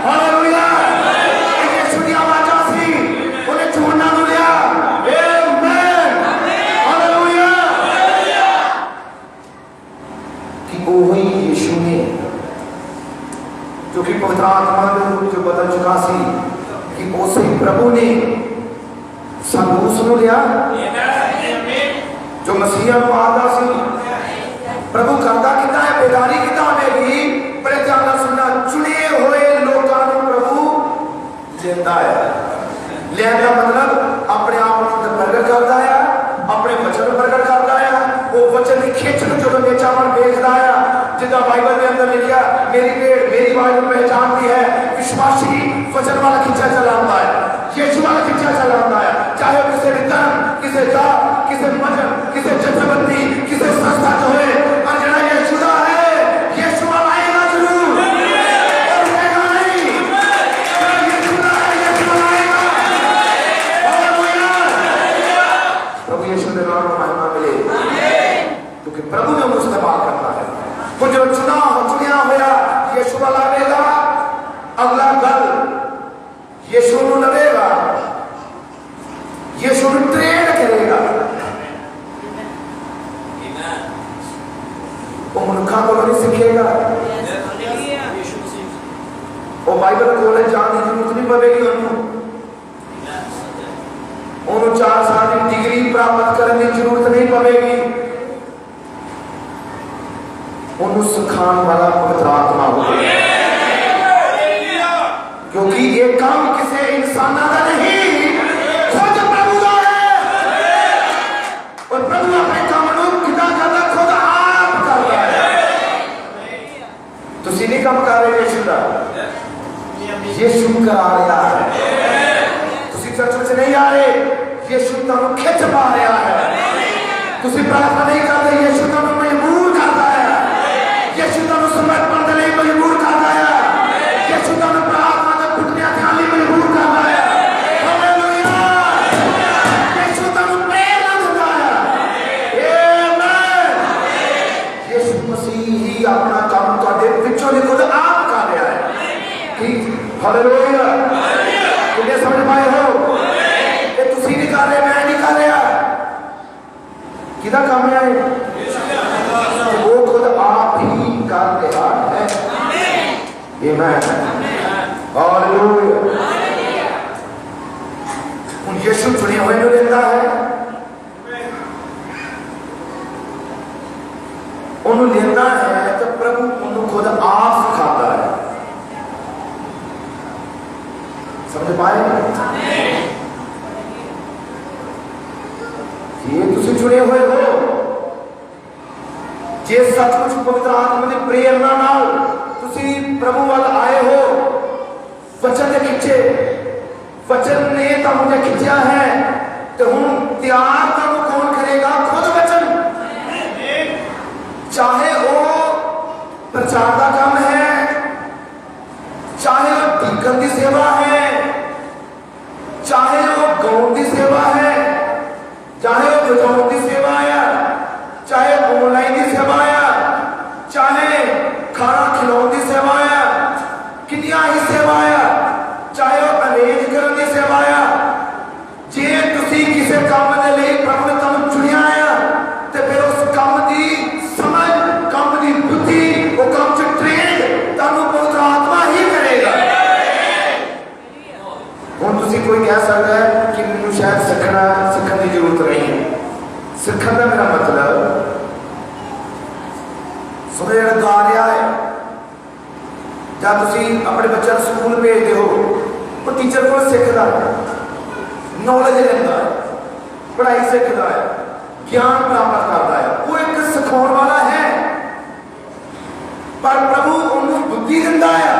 हालेलुया! यीशु की आवाज सी उन्हें छोड़ना को लिया। आमेन! हालेलुया! कि वही यीशु ने जो कि पवित्र आत्मा के रूप में बदल चुका सी, कि उसे प्रभु ने संदूस को लिया जो मसीहा को आदा सी। प्रभु करता कितना है, बेदारी कितना आएगी, बड़े ध्यान से सुनना। चुने हुए लोगों को प्रभु लेता है। लेने का मतलब अपने आप को प्रकट करता है, अपने वचन प्रकट करता है, वो वचन की खिंच जो नीचा मन देखता है, जितना बाइबल के अंदर लिखा मेरी पेड़ मेरी आवाज को पहचानती है, विश्वासी वचन वाला खिंचा चला आता है, यीशु वाला खिंचा चला आता है। चाहे किसे धन, किसे जात, किसे मजहब, किसे जथेबंदी, किसे संस्था जो है, और जरा यीशु का है, यीशु वाला आएगा जरूर, और रहेगा नहीं। यीशु का है, यीशु वाला आएगा। हालेलुया! प्रभु यीशु के नाम में महिमा मिले, क्योंकि प्रभु ने मुझसे बात करता है। वो जो चुना होया यीशु वाला आएगा, अगला गल यीशु को लगेगा, यीशु को ट्रेन करेगा। वो मनुखा को नहीं सीखेगा, वो बाइबल कॉलेज जाने की जरूरत नहीं पड़ेगी उन्होंने 4 साल की डिग्री प्राप्त करने की जरूरत नहीं पड़ेगी। उन्होंने सिखाने वाला पवित्र आत्मा होगा, क्योंकि ये काम किसी इंसान का नहीं, खुद प्रभु का है। और प्रभु अपने काम को कितना करता, खुद आप करता है। तो सीधी काम कर रहे यीशु का, यीशु करा रहा है। तुसी चर्च में नहीं आ रहे, यीशु तुम खिंच पा रहा है। तुसी प्रार्थना नहीं करते, यीशु तुम मजबूर करता है। यीशु तुम समर्पण के लिए मजबूर करता है। यीशु तुम प्रार्थना के घुटने ध्यान लिए मजबूर करता है। हालेलुया! यीशु तुम प्रेरणा देता है। आमीन! यीशु मसीह ही अपना काम ਤੁਹਾਡੇ ਵਿੱਚੋਂ ਦੀ खुद आप कर रहा है। ठीक? हालेलुया! कितने समझ पाए हो? ये तुसी नहीं कर रहे, मैं नहीं कर रहा। किदा काम है? वो खुद आप ही कर रहा है। आमीन! हालेलुया! उन यीशु चुने हुए को लेता है, उन्होंने लेता है तो प्रभु उन्होंने खुद आप सिखाता है। समझ पाए? तुसीं चुने हुए हो, जे सचमुच पवित्र आत्मा की प्रेरणा नाल तुसीं प्रभु वाल आए हो, वचन ने खिंचे, वचन ने तुहानू खिंचा है, तो हुण तैयार तुहानू कौन करेगा? खुद वचन। चाहे वो प्रचार का काम है, चाहे वो दीकन की सेवा है, चाहे वो गाउन की सेवा है, चाहे वो बजाउन की सेवा है, चाहे ऑनलाइन की सेवा है, चाहे खाना खिलाने की सेवा है, कितनी ही सेवा है, चाहे वो अरेंज करने की सेवा है। जे तुसी किसी काम के लिए प्रभु ने तुहानू चुनिया है, तो फिर उस काम की समझ, काम की बुद्धि, वो काम च ट्रेन तुहानू पवित्र आत्मा ही करेगा। हुण तुसी कोई कह सकता है कि मैनू शायद सीखने की जरूरत नहीं है। सीखने का मेरा मतलब सुनो, जो गा रहा है या तुसी अपने बच्चे स्कूल भेजते हो, वो टीचर को सीखता है, नॉलेज लेता है, पढ़ाई सीखता है, ज्ञान प्राप्त करता है, वो एक सिखाने वाला है। पर प्रभु उन्हें बुद्धि दिंदा है,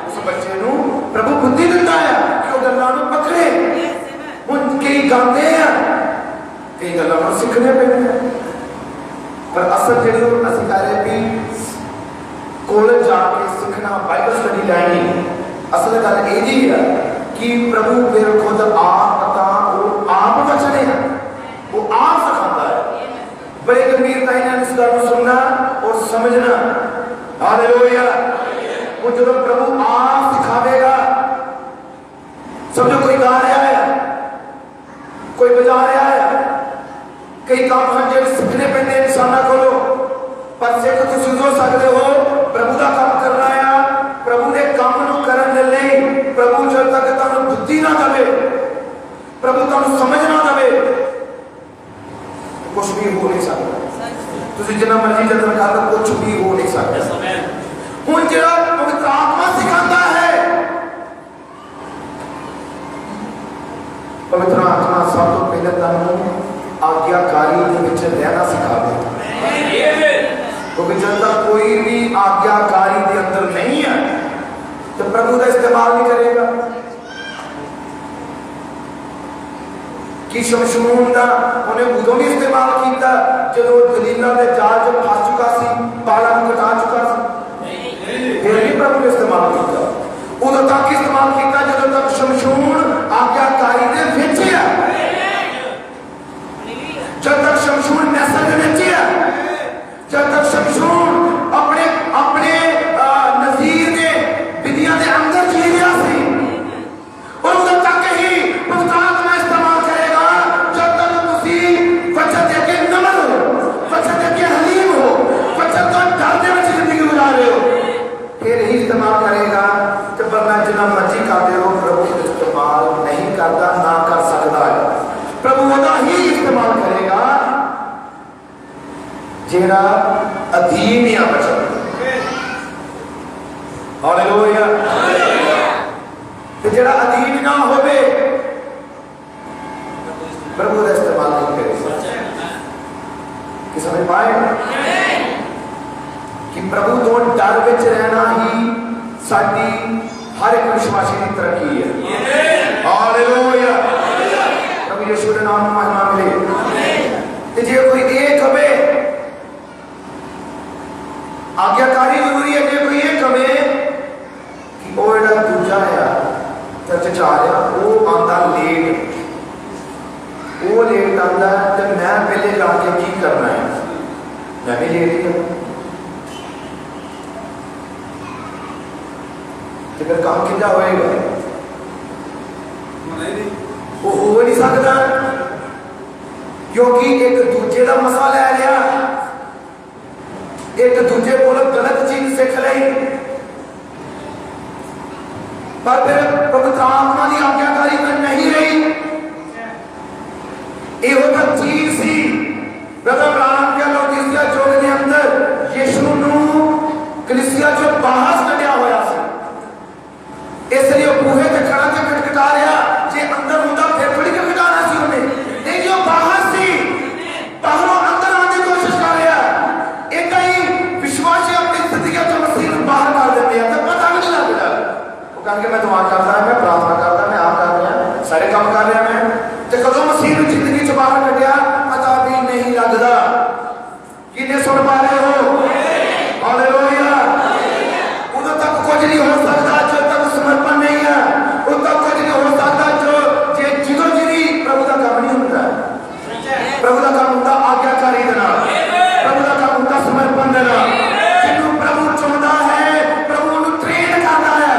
उस बच्चे को प्रभु बुद्धि दिंदा है कि वो गल्लां नूं पकड़े। हुण कई गाते हैं, कई गल्लां नूं सीखने पैंदियां, पर असल जिहड़ी असीं कह रहे भी कॉलेज जाके सीखना, बाइबल स्टडी लैनी, असल गल ये जी है कि प्रभु फिर खुद आप वो आप वचन है, वो आप सिखाता है। बड़े गंभीरता है इस गल को सुनना और समझना। हालेलुया। वो जो प्रभु आप सिखावेगा, समझो कोई गा रहा है, कोई बजा रहा है, कई काम हैं जो सीखने पैंदे इंसाना को, पर सिख तुसीं हो सकते हो प्रभु का काम कर रहा है, प्रभु के काम नूं करन दे लई प्रभु जब तक तुहानू बुद्धि ना देवे, प्रभु तुहानू समझ ना देवे, कुछ भी हो नहीं सकता। तुसीं जिन्ना मर्जी जतन कर लो, कुछ भी हो नहीं सकता। हुण जिहड़ा पवित्र आत्मा सिखाता है, पवित्र आत्मा सब तो पहले तुहानू आज्ञाकारी के विच रहना सिखावे, क्योंकि जब तक कोई भी आज्ञाकारी के अंदर नहीं है तो प्रभु का इस्तेमाल नहीं करेगा। कि शमशून का उन्हें उदों भी इस्तेमाल किया जो दलीला के जाल च फस चुका सी, बाला को कटा चुका सी, फिर भी प्रभु ने इस्तेमाल किया। उदों तक इस्तेमाल किया जो तक शमशून आज्ञाकारी के विच है, जब तक शमशून नस्ल के विच है, जब तक शमशून अपने अपने नज़ीर के विधियां के अंदर जी रहा सी, और उधर तक ही पवित्र आत्मा इस्तेमाल करेगा जब तक तुसी वचन दे के नम्र हो, वचन दे के हलीम हो, वचन तो डर दे विच जिंदगी गुजार रहे हो, फिर ही इस्तेमाल करेगा। तो वरना जितना मर्जी करते हो प्रभु इस्तेमाल नहीं करता, ना कर सकता है। प्रभु वदा ही इस्तेमाल करेगा जेड़ा अधीन या वचन। हालेलुया। तो जेड़ा अधीन ना होवे प्रभु का इस्तेमाल नहीं करेगा। कि समझ पाए कि प्रभु तो डर विच रहना ही साडी हर एक विश्वासी की तरक्की है। हालेलुया। प्रभु यीशु के नाम में महिमा मिले। जे कोई एक हवे, आज्ञाकारी जरूरी है, जे कोई एक हवे कि वो जेड़ा दूजा है चर्च च आ रहा, वो आंदा लेट, वो लेट आंदा तो मैं पहले जाके की करना है, मैं भी लेट ही करना, तो फिर काम कितना होएगा? वो हो नहीं सकता, क्योंकि एक दूजे का मसा लै लिया, एक दूजे को गलत चीज सीख ली, पर फिर पवित्र आत्मा की आज्ञाकारी में नहीं रही। यह तक चीज सी ब्रदर ब्राह्मण के लौदीसिया चौक के अंदर यीशु नू कलीसिया जो बाहर कढ़िया होया सी, इसलिए बूहे ते खड़ा के खटखटा रहा, जे अंदर होंदा फिर थोड़ी खटखटाना सी उन्हें, नहीं जो बाहर सी करके मैं दुआ करता, मैं प्रार्थना करता, मैं आप कर रहा, सारे काम कर रहा मैं, तो कदों मसीह ने जिंदगी च बाहर कटिया पता भी नहीं लगता। किन्ने सुन पा रहे हो? हालेलुया। उदों तक कुछ नहीं हो सकता जब तक समर्पण नहीं है, उदों तक कुछ नहीं हो सकता जो जी प्रभु का काम नहीं होता। प्रभु का काम होता आज्ञाकारी देना, प्रभु का काम होता समर्पण देना। जिन्हों प्रभु चाहता है प्रभु उन्हें ट्रेन करता है।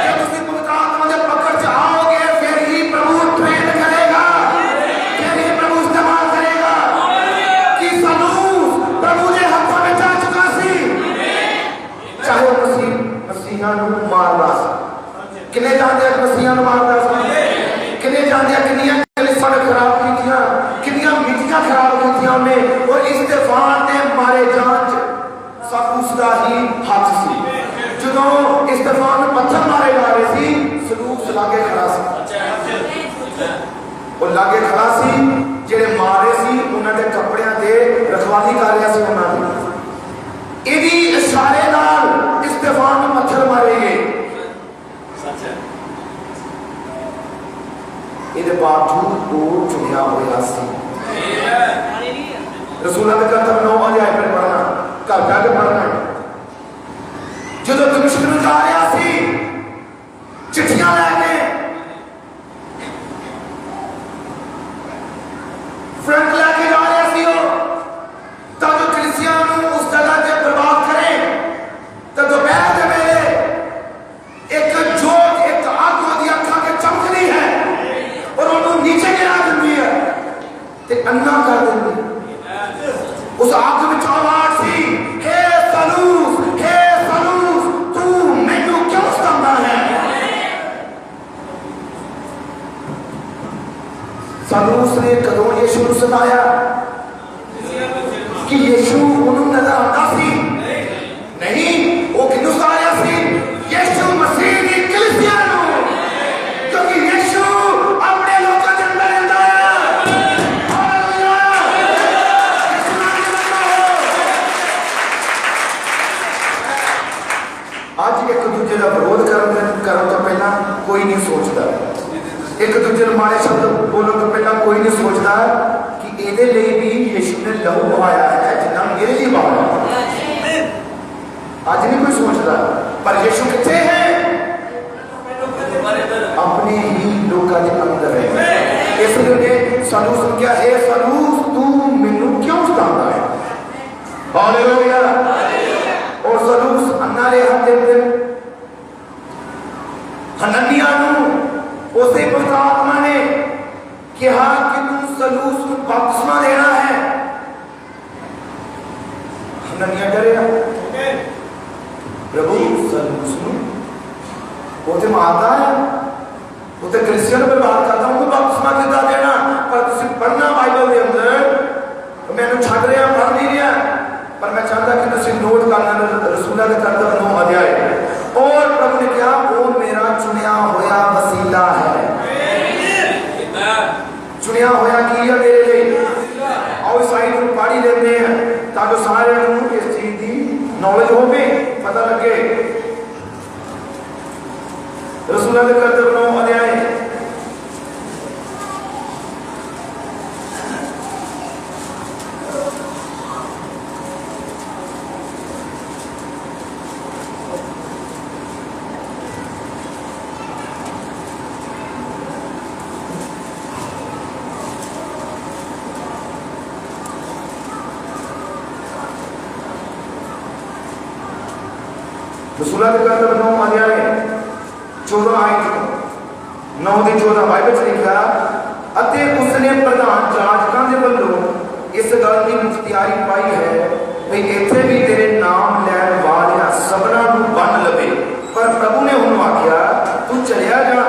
जब तुम पवित्र आत्मा के पकड़ च आओगे फिर ही प्रभु ट्रेन करेगा, फिर ही प्रभु इस्तेमाल करेगा। कि सलूस प्रभु के हाथों में जा चुका सी, चाहे मसीहा मारदा किने जानते मसीहा मारदा किने जानते किनिया कलीसियां खराब कीतियां, किनिया मीटिंगां खराब कीतियां उन्हें, और इस्तेफान ने मारे जान सब उसका ही हाथ सी। जो इस्तेफान पत्थर मारे जा रहे सी, सलूस लागे खड़ा सी, और लागे खड़ा सी जेड़े मारे सी उन्होंने कपड़ियां दे रखवाली कर रहा सी उन्होंने। इदी इशारे नाल इस्तेफान पत्थर मारे गए। इहदे बावजूद वो चुनिया होया सी। रसूलां दे कर्तव्य 9 अध्याय पर पढ़ना, घर जाके पढ़ना है। जो दमिश्क नूं जा रहा सी चिट्ठियां लैके, फ्रंट लैके जा रहा सी ताकि कलीसिया नूं उस जगह ते बर्बाद करे। तो दोपहर के वेले एक जोत, एक आग ओदी अखां ते चमकदी है और उन्होंने नीचे गिरा दी है ते अन्ना कर दी। उस आग में आवाज सी, हे सलूस तू मैनू क्यों सतांदा है? सलूस ने कदों यीशु नूं सताया कि यीशु उन्होंने नजर आता सी नहीं, वो किन्नू सताया सी? यीशु मसीह की कलीसिया नूं, क्योंकि यीशु अपने लोगों के अंदर रहता है। आज एक दूजे का विरोध करने तो पहला कोई नहीं सोचता, एक दूजे माड़े शब्द बोलने तो पहला कोई नहीं सोचता कि ਇਹਦੇ ਲਈ भी यीशु ने लहू बहाया है जितना मेरे लिए बहाया। आज नहीं कोई सोचता, पर यीशु किथे है? अपने ही लोगों के अंदर है। इसलिए सलूस ने क्या है, सलूस तू मैनू क्यों सतांदा है? हालेलुया। और सलूस अन्ना रे हाथ दे हननिया नूं उसे पवित्र आत्मा ने कहा कि तू सलूस को बपतिस्मा देना है। हननिया डरिया, प्रभु सलूस नूं वो ते मारदा है, वो ते क्रिश्चियन बर्बाद करता, उनको बपतिस्मा किद्दां देना? पर तुसीं पढ़ना बाइबल के अंदर, मैनूं छड्ड रिहा पढ़ नहीं रहा, पर मैं चाहता कि तुसीं नोट करना रसूलां दे कर्तव्य 9 अध्याय। और प्रभु ने कहा वो मेरा चुनिया होया वसीला है। चुनिया होया की है मेरे लिए। आओ साइड में पढ़ी लेते हैं ताकि सारे लोगों को इस चीज की नॉलेज हो, भी पता लगे। रसूलां दे कर्तव्य 9 अध्याय रसूलां दे कर्तव्य 9 अध्याय 14 आयत 9 ਦੇ 14 बाइबल च लिखा, ਅਤੇ ਉਸਨੇ ਪ੍ਰਧਾਨ ਜਾਜਕਾਂ ਦੇ ਵੱਲੋਂ ਇਸ ਗੱਲ ਦੀ ਮੁਖਤਿਆਰੀ ਪਾਈ ਹੈ ਵੀ ਇੱਥੇ ਵੀ ਤੇਰੇ ਨਾਮ ਲੈਣ ਵਾਲਿਆਂ ਸਭਨਾਂ ਨੂੰ ਬੰਨ ਲਵੇ। ਪਰ ਪ੍ਰਭੂ ਨੇ ਉਹਨੂੰ ਆਖਿਆ ਤੂੰ ਚਲਿਆ ਜਾ,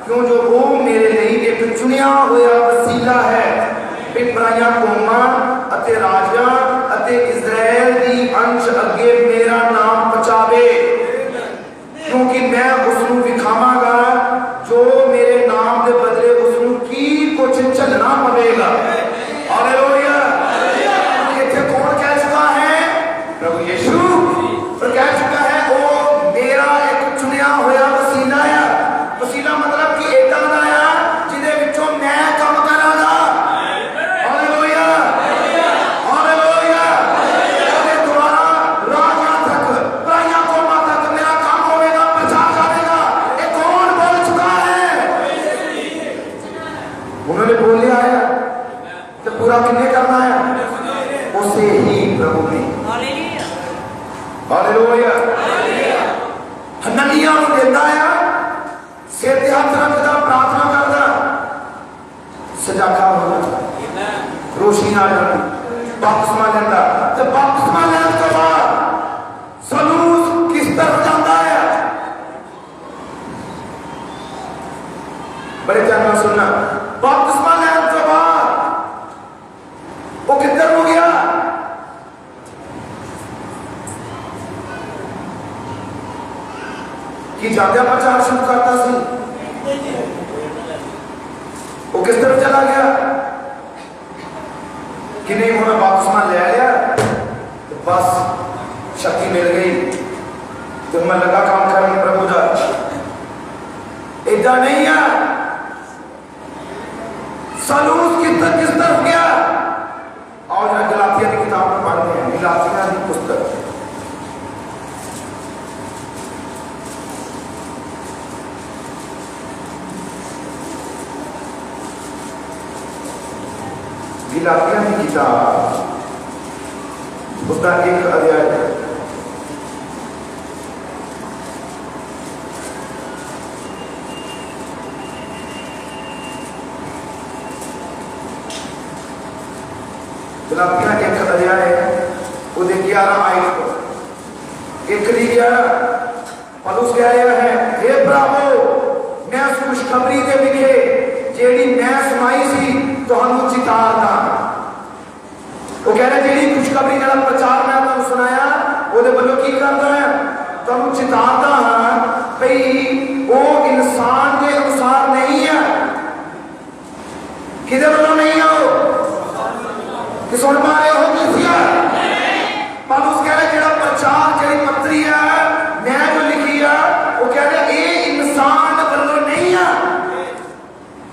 ਕਿਉਂ ਜੋ ਉਹ ਮੇਰੇ ਲਈ ਇੱਕ ਚੁਣਿਆ ਹੋਇਆ ਵਸੀਲਾ ਹੈ ਵੀ ਪਰਾਈਆਂ ਕੌਮਾਂ ਅਤੇ ਰਾਜਾਂ ਅਤੇ ਇਜ਼ਰਾइल ਦੀ ਅੰਸ਼ ਅੱਗੇ ਮੇਰਾ ਨਾਮ ਪਹੁੰਚਾਵੇ। क्योंकि मैं उसनू विखावांगा जो मेरे नाम के बदले उसनू की कुछ चलना पवेगा। हालेलुया। इत्थे कौन कह चुका है? प्रभु यीशु कह चुका है वो मेरा एक चुनिया हुआ सुनना, बपतिस्मा लैण तो बाद वो किधर को गया? कि जात्या प्रचार शुरू करता सी, वो किस तरफ चला गया कि नहीं होना बपतिस्मा ले लिया तो बस शक्ति मिल गई तो मैं लगा काम करने प्रभु का। इतना नहीं है। सलूस किस तरफ गया? और गलातिया की किताब में पढ़ते हैं, गलातिया की पुस्तक गलातिया की किताब उसका एक अध्याय है। गलातिया एक अध्याय है, उसे 11 आयत को 1:11 पौलुस कह रहा है, हे भरावो मैं उस खुशखबरी दे विखे जेड़ी मैं सुनाई सी तुहानू चितारदा। वो कह रहा जेड़ी खुशखबरी का प्रचार मैं तुहानू सुनाया ਉਹਦੇ ਵੱਲੋਂ ਕੀ ਕਰਦਾ ਹੈ? ਤੁਹਾਨੂੰ ਚਿਤਾਰਦਾ ਹਾਂ ਭਈ ਉਹ ਇਨਸਾਨ ਦੇ ਅਨੁਸਾਰ ਨਹੀਂ ਹੈ। ਕਿਹਦੇ ਵੱਲੋਂ ਨਹੀਂ ਆ? कि सुन पा रहे हो किसिया? पौलुस कह रहा जेड़ा प्रचार जेड़ी पत्री है मैं जो लिखी है वो कह रहा ये इंसान वालों नहीं है।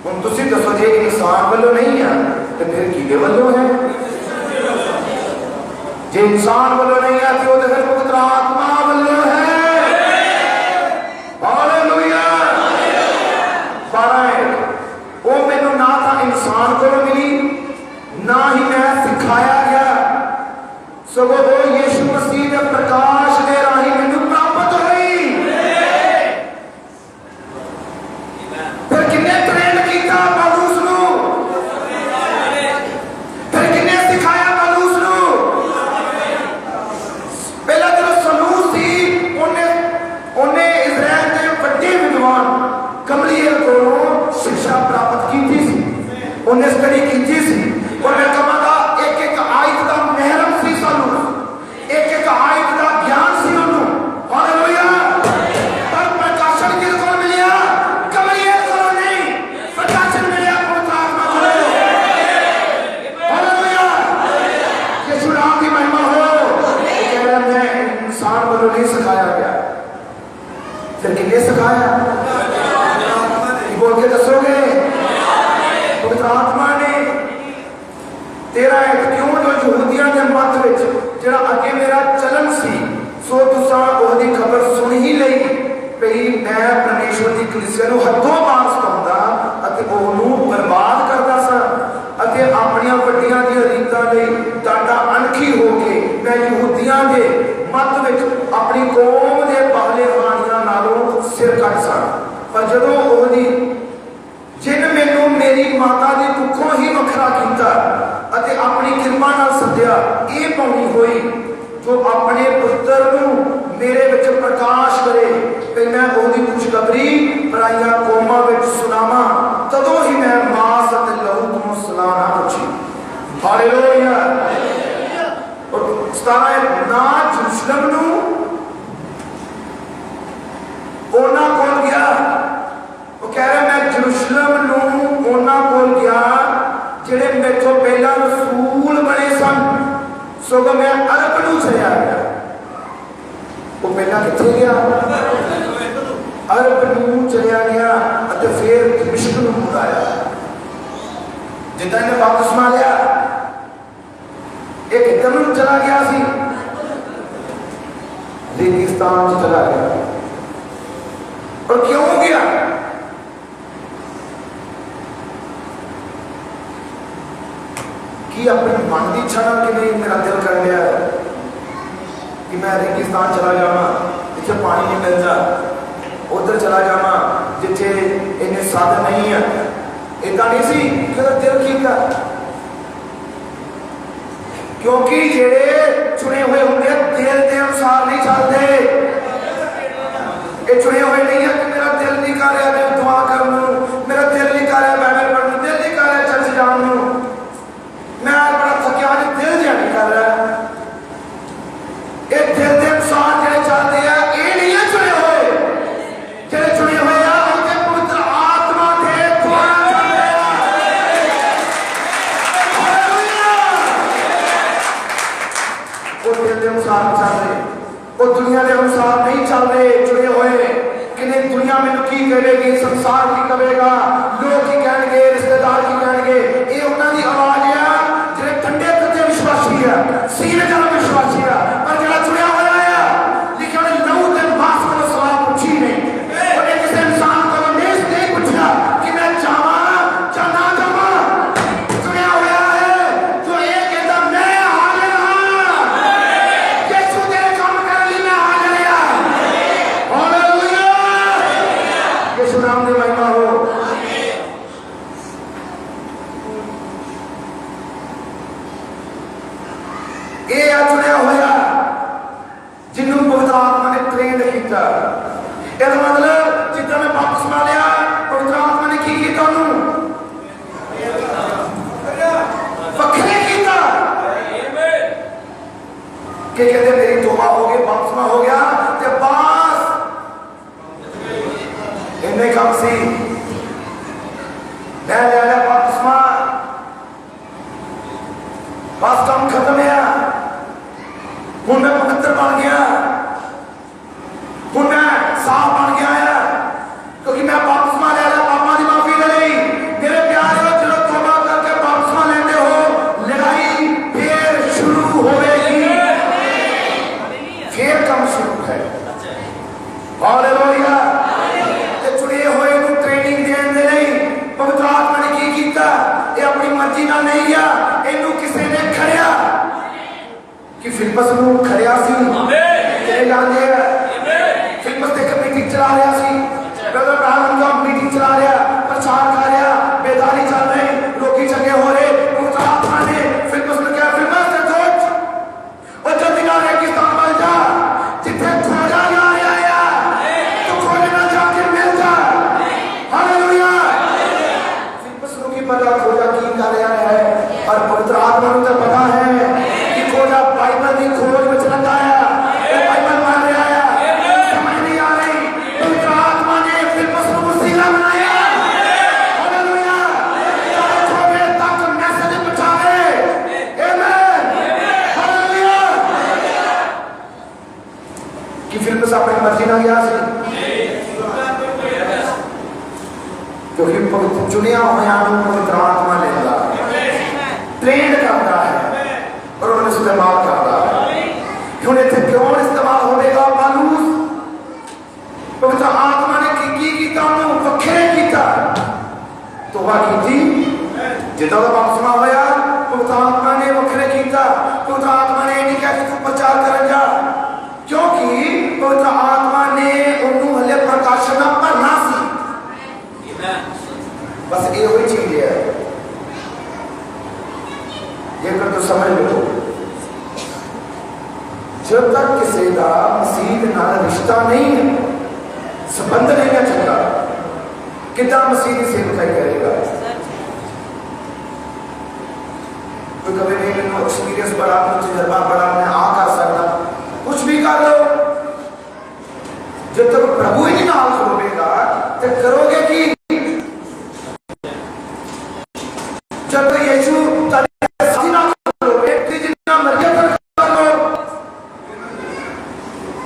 हुण तुसीं दसो जे इंसान वालों नहीं है तो फिर किहदे वालों है? जे इंसान वालों नहीं है तो फिर पवित्र आत्मा वालों है। हालेलुया। 12 वो मैनू ना था इंसान को मिली ना ही मैं सिखाया गया, सगों वो यीशु मसीह के प्रकाश के राही मैनू प्राप्त हुई। फिर किन्ने ट्रेन किया पौलुस नू? फिर किन्ने सिखाया पौलुस नू? पहला जो सलूस थी उन्हें इजराइल के बड़े विद्वान गमलीएल को शिक्षा प्राप्त की थी, उन्हें स्टडी की थी और मैं कहूँगा एक एक आयत का महरम सी सलूस, एक एक आयत का ज्ञान सी उन्होंने। हालेलुया। पर प्रकाशन किसको मिला? गमलीएल को नहीं, प्रकाशन मिला पवित्र आत्मा को। हालेलुया। यीशु नाम की महिमा हो। कह रहा मैं इंसान वालों नहीं सिखाया गया, फिर किसने सिखाया? बोल के दसोगे? पवित्र आत्मा ने। 13 क्यों जो यहूदियों के मत विच जेड़ा अगे मेरा चलन सी सो तुसां ओहदी खबर सुन ही लई भई मैं परमेश्वर की कलीसिया नूं हथों पार सताउंदा अते ओहनूं बर्बाद करदा सा अते अपणियां वड्डियां दी रीतां लई डांडा अणखी हो के मैं यहूदियों के मत विच अपनी कौम दे पहले हानियां नालों सिर कट सा। पर जदों ओहदी जिन मैनू मेरी माता की कुखों ही वखरा किया अते अपनी कृपा नाल सद्या ये पाउनी हुई जो अपने पुत्र नू मेरे विच प्रकाश करे कि मैं ओहदी खुशखबरी पराइयां कौमां विच सुनावां तदों ही मैं मास अते लहू तो सलाह ना पुछी। हालेलुया। और 17 ना यरूशलेम नू ओना कोल गया, वो कह रहा मैं यरूशलेम नूं उन्हां कोल गया जिहड़े मेथों पहला रसूल बने सन, सगों मैं अरब नूं चलिया गया। वो पहला कित्थे गया? अरब नूं चलिया गया अते फिर दमिश्क नूं मुड़ आया। जिद्दां इहने बपतिस्मा लिया एक किधर नूं चला गया सी? रेगिस्तान च चला गया। और क्यों गया? कि अपनी मन की इच्छा कि नहीं मेरा दिल कर लिया कि मैं रेगिस्तान चला जावा जिथे पानी नहीं मिलता, उधर चला जावा जिथे इन्ने साधन नहीं है। इदा नहीं सी कि दिल किया, क्योंकि जेड़े चुने हुए होंगे दिल के अनुसार नहीं चलते। ये चुने हुए नहीं है कि मेरा दिल नहीं कर रहा मैं दुआ कर लूं, मेरा दिल नहीं कर रहा संसार की कहेगा, लोग की कहेंगे, रिश्तेदार की कहेंगे, ये उन्होंने आवाज है जो ठंडे तत्ते विश्वासी है, सीने जल विश्वासी है, पर जो चुनिया हुआ है लिखा लहू के मांस को सवाल पूछी नहीं, और किसी इंसान को नहीं पूछा कि मैं जावा या ना जावा, चुनिया हुआ है जो ये कहता मैं हाजिर हाँ, यीशु तेरे काम करने लिए मैं हाजिर हाँ, हालेलुया, यीशु नाम की महिमा हो। ये चुनिया होया जिन्हों पवित्र आत्मा ने ट्रेन किया, इसका मतलब जितना मैं बपतिस्मा लिया पवित्र आत्मा ने की किया वखरे किया कि कहते मेरी तौबा हो गई, बपतिस्मा हो गया ते बस इन्हें कम सी मैं ले लिया बपतिस्मा, बस काम खत्म है, हूं मैं पवित्र बन गया, हूं मैं साफ बन गया है, क्योंकि मैं बपतिस्मा ले लिया, पापां दी माफी ले ली। मेरे प्यारे हो, जो तौबा करके बपतिस्मा लेते हो, लड़ाई फिर शुरू होगी, फिर कम शुरू है। हालेलुया, ते चुने हुए नूं ट्रेनिंग देण दे लई पवित्र आत्मा ने की कीता, ये अपनी मर्जी नाल नहीं गया, इनू किसी ने खड़िया कि फिलिप्पस नूं खड़िया सी, तेरे जानदे आ फिलिप्पस ते मीटिंग चला रहा सी, ब्रदर ब्राहम का मीटिंग चला रहा, प्रचार कर रहा, बेदारी चल रही, लोग चंगे हो रहे, पवित्र आत्मा ने फिलिप्पस ने कहा फिलिप्पस ते सोच और जल्दी ना रेगिस्तान में जा, जिथे खोजा जा रहा है तो खोजना जाके मिल जा। हालेलुया, फिलिप्पस नूं की पता खोजा की कर रहा है, और पवित्र आत्मा को पता है कि खोजा बाइबल की खोज में चलता है, बाइबल मान रहा है, समझ नहीं आ रही, पवित्र आत्मा ने फिलिप्पस को वसीला बनाया। हालेलुया, चाहे खोजे तक मैसेज पहुंचाए, आमीन, हालेलुया, कि फिलिप्पस अपनी मर्जी ना गया सी, क्योंकि पवित्र चुनिया होया पवित्र आत्मा लेता ट्रेंड करता है और उन्हें इस्तेमाल करता है। क्यों क्यों इस्तेमाल होगा? पालूस पवित्र आत्मा ने की वखरे किया, तौबा की जिदा का बपतिस्मा होया, पवित्र आत्मा ने वखरे किया, पवित्र आत्मा ने नहीं कहा कि तू प्रचार कर जा, क्योंकि पवित्र आत्मा ने उन्होंने हले प्रकाशन भरना सी, बस ये वही चीज है, ये कर तो समझ लो, जब तक किसी का मसीह नाल रिश्ता नहीं है, संबंध नहीं है चंगा, कितना मसीह की सेवकाई करेगा? कोई कभी नहीं मैंने एक्सपीरियंस बड़ा, तजुर्बा बड़ा, मैं आ कर सकता, कुछ भी कर लो, जब तक प्रभु ही नाल खलोगा तो करोगे कि जब तक यीशु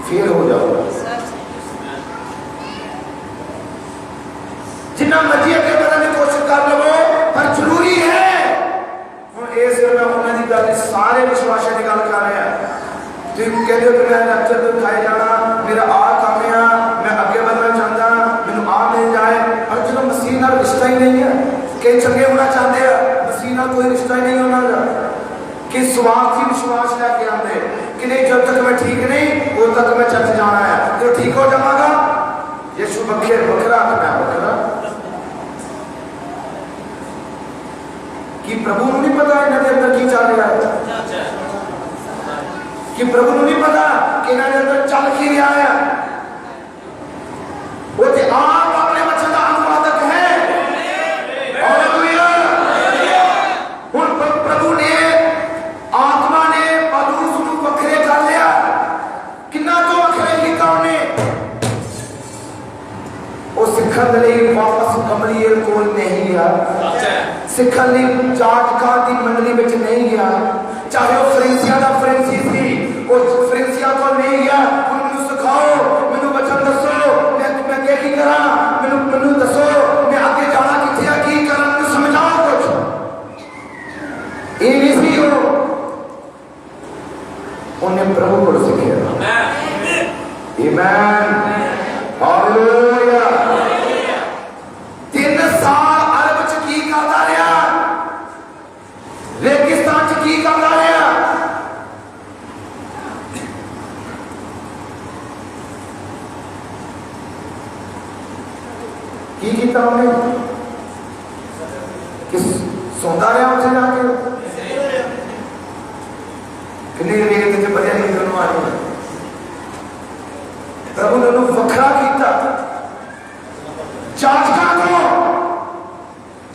फेल हो जाओ, जितना मर्जी अगे बढ़ने की कोशिश कर लो, पर जरूरी है हम इस उन्होंने गल सारे विश्वासियों की गल कर रहे हैं। तुम कहते हो कि मैं लेक्चर तो खाए जाना, मेरा आ काम है, मैं अगे बढ़ना चाहता, मैंने आ मिल जाए, और जो मसीह नाल रिश्ता ही नहीं है, कई चंगे होना चाहते हैं, मसीह नाल कोई रिश्ता ही नहीं होना, कि स्वार्थी विश्वास लेके आते कि नहीं जब तक मैं ठीक नहीं उस तक मैं चर्च जाना है, तो ठीक हो जाऊंगा, यीशु बखरे बखरा तो मैं बखरा, कि प्रभु को नहीं पता इन्होंने अंदर की चल रहा है, कि प्रभु को नहीं पता कि इन्होंने अंदर चल की रहा है, वो तो आप अपने वचन का अनुवादक है। हालेलुया, प्रभु ने आत्मा ने पालूस को वखरे कर लिया, कितना तो वखरे किया उन्हें, वो सिखण लई वापस गमलीएल कोल नहीं गया, सिखण लई जाटकां दी मंडली विच नहीं गया, चाहे वो फरीसियां दा फरीसी सी, वो फरीसियां कोल नहीं गया, मैनू सिखाओ, मैनू वचन दसो, मैं क्या की करा, मैनू मैनू दसो मैं आगे जाना किथे आ, की करा, समझाओ कुछ। ये नहीं सी उन्हें प्रभु को सीखे। आमीन, हालेलुया। 3 साल अरब च की करता रहा, रेगिस्तान च की करता रहा। की किया उन्हें? किस सौंदा रहा उसे जाके? कितनी रेत च बढ़िया नहीं दोनों आए। प्रभु ने उन्हें वखरा किया, जाचका को,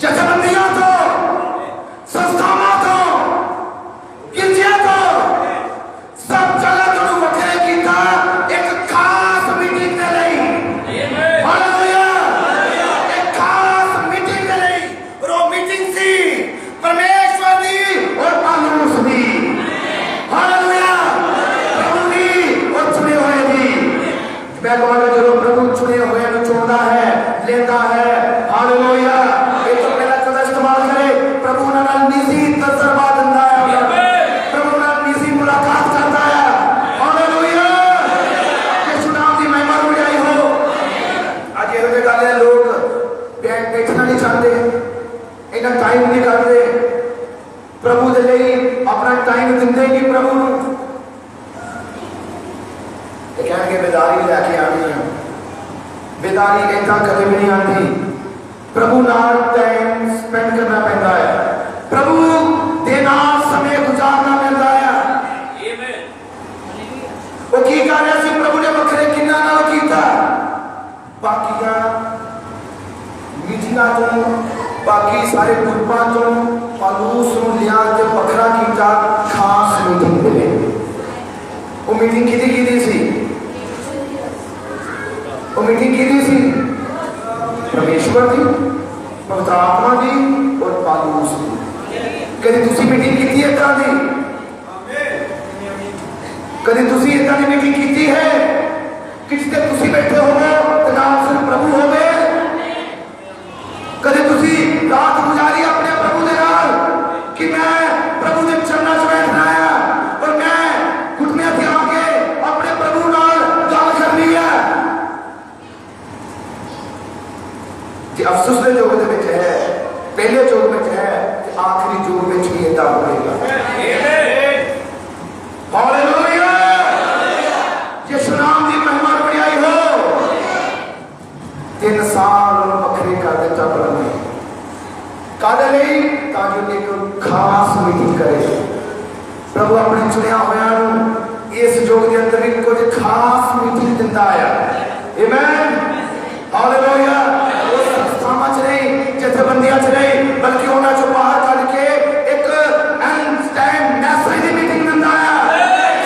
जथेबंदियां को, संस्थावां को, गिरजियां को, सब जगह तो वखरे किया एक खास मीटिंग के लिए। हालेलुया, एक खास मीटिंग के लिए। और वो मीटिंग थी परमेश्वर दी और पौलुस दी। हालेलुया, प्रभु दी और चुने हुए दी। मैं कहूँगा जो प्रभु चुने हुए को चुनता है, लेता है, हालेलुया, ये तो पहला कदम इस्तेमाल करे। प्रभु नाल निजी तजर्बा दिंदा है, प्रभु नाल निजी मुलाकात करता है। हालेलुया, यीशु नाम दी महिमा बढ़ाई हो। आज ये होते गल है, लोग बैठना नहीं चाहते, इन्हें टाइम नहीं करते प्रभु दे लिए, अपना टाइम दिंदे नहीं प्रभु नूं। कहेंगे बेदारी लैके आनी है, बेदारी इतना कदे भी नहीं आती। प्रभु नाल टाइम स्पेंड करना पैदा है, प्रभु दे नाल समय गुजारना पैदा है। वो की कर रहा सी प्रभु ने वखरे किन्ना नाल कीता, बाकियां मीटिंगां तो, बाकी सारे ग्रुपां तो पौलुस नूं लिया ते वखरा कीता, खास मीटिंग दे लिए। वो मीटिंग किहदी सी? वो मीटिंग की सी परमेश्वर की, पवित्र आत्मा की और पौलुस की। कभी तुसी मीटिंग की है इतना दी? कभी तुसी इतना दी मीटिंग की है कि जिससे तुसी बैठे हो तो नाम सिर्फ प्रभु हो गए? कभी तुसी रात गुजारी अपने प्रभु के नाल कि मैं प्रभु के चरणों में बैठना है और मैं घुटने से आके अपने प्रभु नाल गल करनी है? अफसोस के युग है, पहले युग में है, आखिरी युग में भी ऐसा होगा। हालेलुया, यीशु नाम की महिमा बढ़ाई हो। 3 साल बखरे कर दिता प्रभु ने, कादे लिए ताकि एक खास मीटिंग करे। प्रभु अपने चुनिया होया इस युग के अंदर भी कुछ खास मीटिंग दिंदा है। आमीन, हालेलुया। जथेबंदियां च नहीं, बल्कि उन्हां चों बाहर कढ के एक and time message the meeting दिंदा है,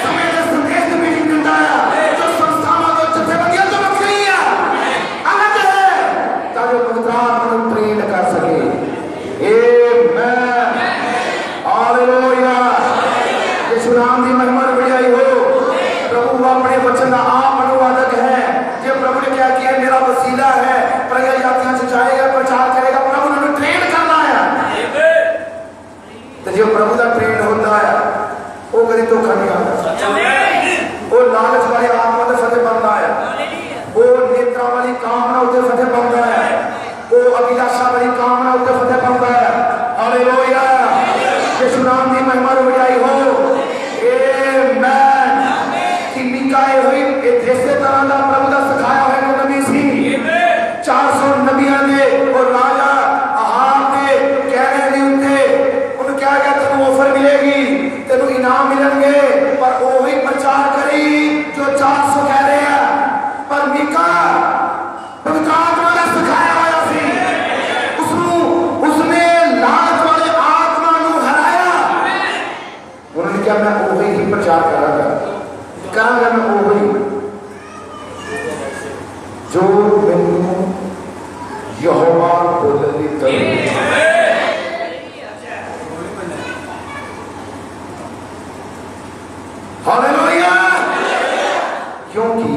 समय दे संदेश दी मीटिंग दिंदा है, जो संस्थावां तो जथेबंदियां तो वखरी है, अलग है, ताकि पवित्र आत्मा नूं ट्रेन कर सके। आमीन, हालेलुया, यीशु नाम दी महिमा बढ़ाई हो। प्रभु अपने वचन का आप अनुवादक है। जो प्रभु ने क्या किया, मेरा वसीला है, प्रजा जातियां से जाएगा, प्रचार करेगा। प्रभु ने ट्रेन करना है, तो जो प्रभु का ट्रेन होता है वो कभी धोखा नहीं आता। वो लालच वाली आत्मा से फतेह बनता है, वो नेत्रा वाली कामना उसे फतेह बनता है, वो अभिलाषा वाली कामना उसे फतेह बनता है। हालेलुया, यीशु नाम की महिमा बढ़ाई हो। आमीन। कि मिकाए हुई इस तरह का प्रभु का सिखाया हुआ एक नबी सी, 400 नबियां ने और राजा अहाब ने कह रहे थे उन्हें क्या क्या तेन ऑफर मिलेगी, तेन इनाम मिलेंगे, पर वो ही प्रचार करी जो 400 कह रहे हैं। पर मीका पवित्र आत्मा ने सिखाया हुआ सी, उसने लालच वाले आत्मा नूं हराया। उन्होंने क्या, मैं वो ही प्रचार करांगा, मैं वो ही जो मैनू यहोवा बोलने दी तरह। हालेलुया, क्योंकि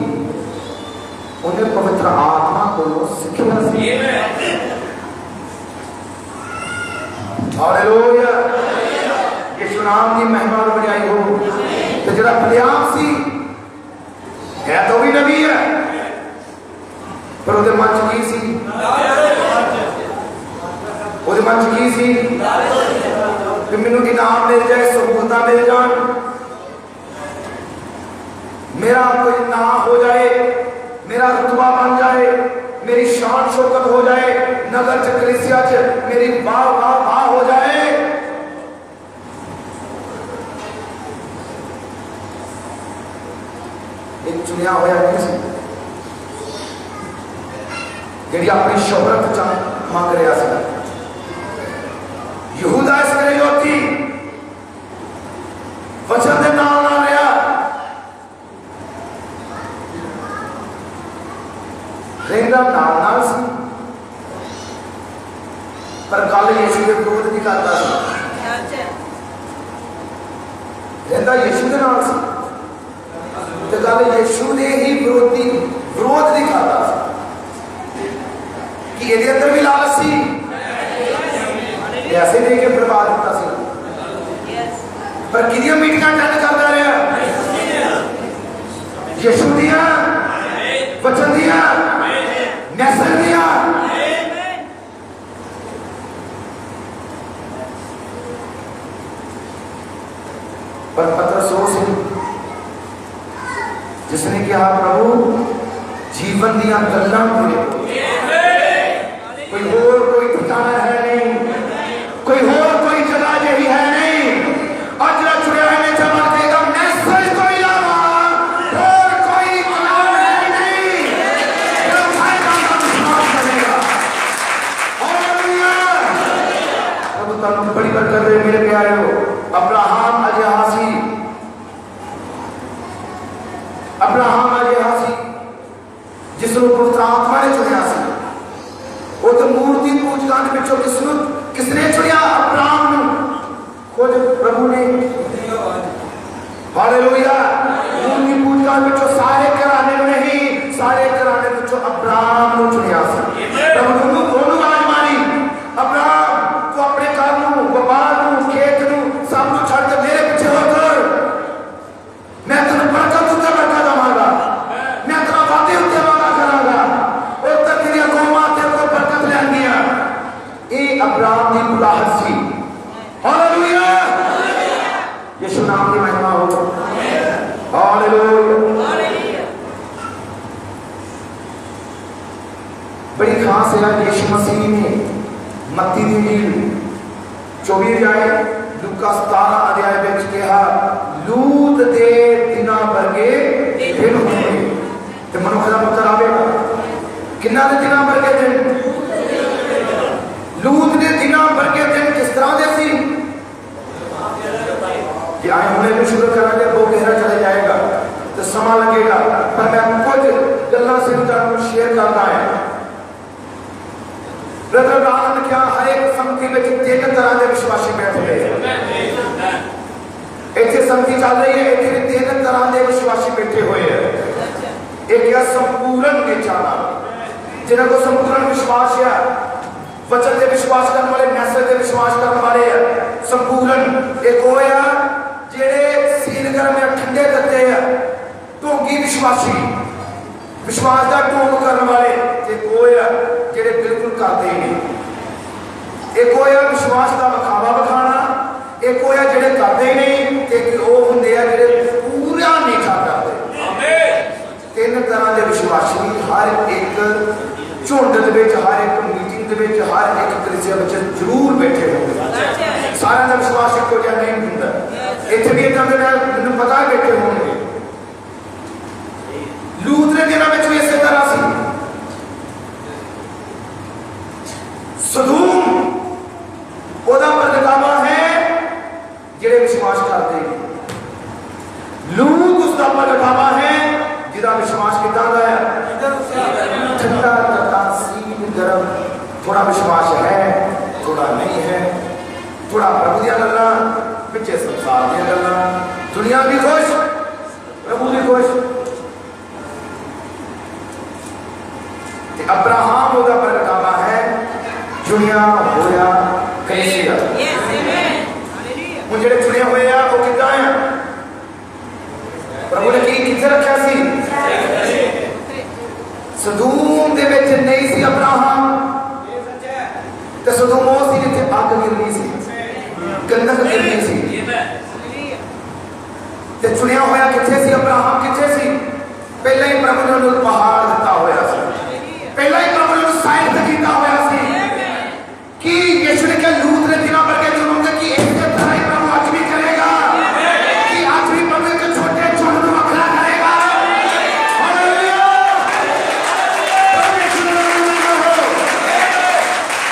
उन्हें पवित्र आत्मा को सीखना सी। हालेलुया। यीशु नाम की महिमा और बड़ाई हो। तो जरा बलियाम सी है तो भी नबी है, पर ਉਹਦੇ ਮਨ ਚ ਕੀ ਸੀ? ਉਹਦੇ ਮਨ ਚ ਕੀ ਸੀ ਕਿ ਮੈਨੂੰ ਇਨਾਮ ਮਿਲ ਜਾਏ, ਸਹੂਲਤਾਂ ਮਿਲ ਜਾਣ, मेरा कोई ना हो जाए, मेरा रुतबा बन जाए, मेरी शान शौकत हो जाए, नगर च कलीसिया च मेरी वाह वाह वाह हो जाए। एक चुनिया होया किसी जिहड़ी अपनी शोहरत च मंग रहा सी, यहूदा इस्करियोती वचन दे नाल ना रहा, रहंदा नाल नाल सी, पर गल यीशु के विरोध नहीं करता सी। रहंदा यीशु के नाल सी ते गल यीशु ने ही विरोध नहीं करता सी कि ਇਹਦੇ अंदर भी लालच सी, ऐसे दे के बर्बाद करता सी। पर किदियां मीटिंगां अटेंड करदा रहा? यीशु दियां, वचन दियां, मैसेज दिया। पर पतरस जिसने कहा प्रभु जीवन दिया गल्लां पूरे, कोई और कोई ठिकाना है नहीं, कोई और कोई जगह यही है नहीं। अजरा चुड़िया ने जमा देगा मैसेज को इलावा और कोई कलाम है नहीं। बड़ी बरकत है मेरे प्यारे हो। अब्राहम अजहासी जिसनों पवित्र आत्मा ने चुनिया सी, वो तो मूर्ति पूजकांड विचों किसने चुनिया? अब्राहम खुद प्रभु ने। हालेलुया। मूर्ति पूजकांड विचों सारे घराने नहीं, सारे घराने विचों अब्राहम ने चुनिया सी। प्रभु ने दोनों आवाज मारी, अब्राहम तू अपने घर नूं, व्यापार नूं, खेत नूं सब कुछ छड़ के मेरे पीछे हो कर, मैं तेन बरकत उत्ते बरकत देवांगा, मैं तेरा वादे उत्ते वादा करांगा, और तक तेरी कौमां तेरे को बरकत लैणगियां। ये अब्राहम की बुलाहट सी। हालेलुया। यीशु नाम की महिमा हो। हालेलुया। बड़ी खास है यीशु मसीह ने मत्ती दी इंजील 24 अध्याय लूका 17 अध्याय विच कहा लूत दे दिना वर्गे दिन होंगे ते मनुख दा पुत्र आवेगा। किन्ना दे दिना वर्गे दिन? लूत दे दिना वर्गे दिन किस तरह दे सी? कि आए हुणे भी शुरू करांगे, बहुत गहरा चला जाएगा तो समा लगेगा, पर मैं कुछ गल्लां से तुहानू शेयर करना है। ब्रदर रात क्या हर एक संगति में तीन तरह के विश्वासी बैठे हैं। इतने संगति चल रही है, इतने तीन तरह के विश्वासी बैठे हुए हैं। एक है संपूर्ण निचाना, जिन्हें को संपूर्ण विश्वास है, वचन से विश्वास करने वाले, मैसेज से विश्वास करने वाले है संपूर्ण। एक वो है जेड़े सीनगर में ठंडे करते हैं, ढोंगी विश्वासी, विश्वास का ढोंग करने वाले। एक वो है जेड़े बिल्कुल करते ही नहीं। एक वो है विश्वास का विखावा विखाना, एक वो है जेड़े करते ही नहीं, एक वो होंगे जेड़े पूरा नहीं करते। तीन तरह के विश्वासी हर एक झुंड दे विच, हर एक मीटिंग दे विच, हर एक कलीसिया विच जरूर बैठे होंगे। सारा का विश्वास इको जिहा नहीं हुंदा। इत्थे भी इदां दे मैनूं पता बैठे होंगे। लूत दे दिनां विच भी इसे तरह सी। सदूम ओदा प्रगटावा है जिहड़े विश्वास करते हैं। लूत उसका प्रगटावा है जिहदा विश्वास कितना है? ठंडा तत्ता सील गरम। थोड़ा विश्वास है, थोड़ा नहीं है, थोड़ा प्रभु दी गल्लां, पिछे संसार दी गल्लां। दुनिया भी खुश, प्रभु भी खुश। अब्राहम ओदा प्रगटावा है, दुनिया होया कलीसिया। गंदक गिरनी सी ते चुनिया होया किथे सी अब्राहम किथे सी पहले ही प्रभु ने उन्हें पहाड़ दिता होया सी पहले ही प्रभु ने साइड तक कीता होया सी कि यीशु ने कहा लूत ने दिना भर के जुर्म कि एक तरह ही प्रभु आज भी करेगा कि आज भी प्रभु के छोटे झुंड को वखरा करेगा हालेलुया प्रभु यीशु ने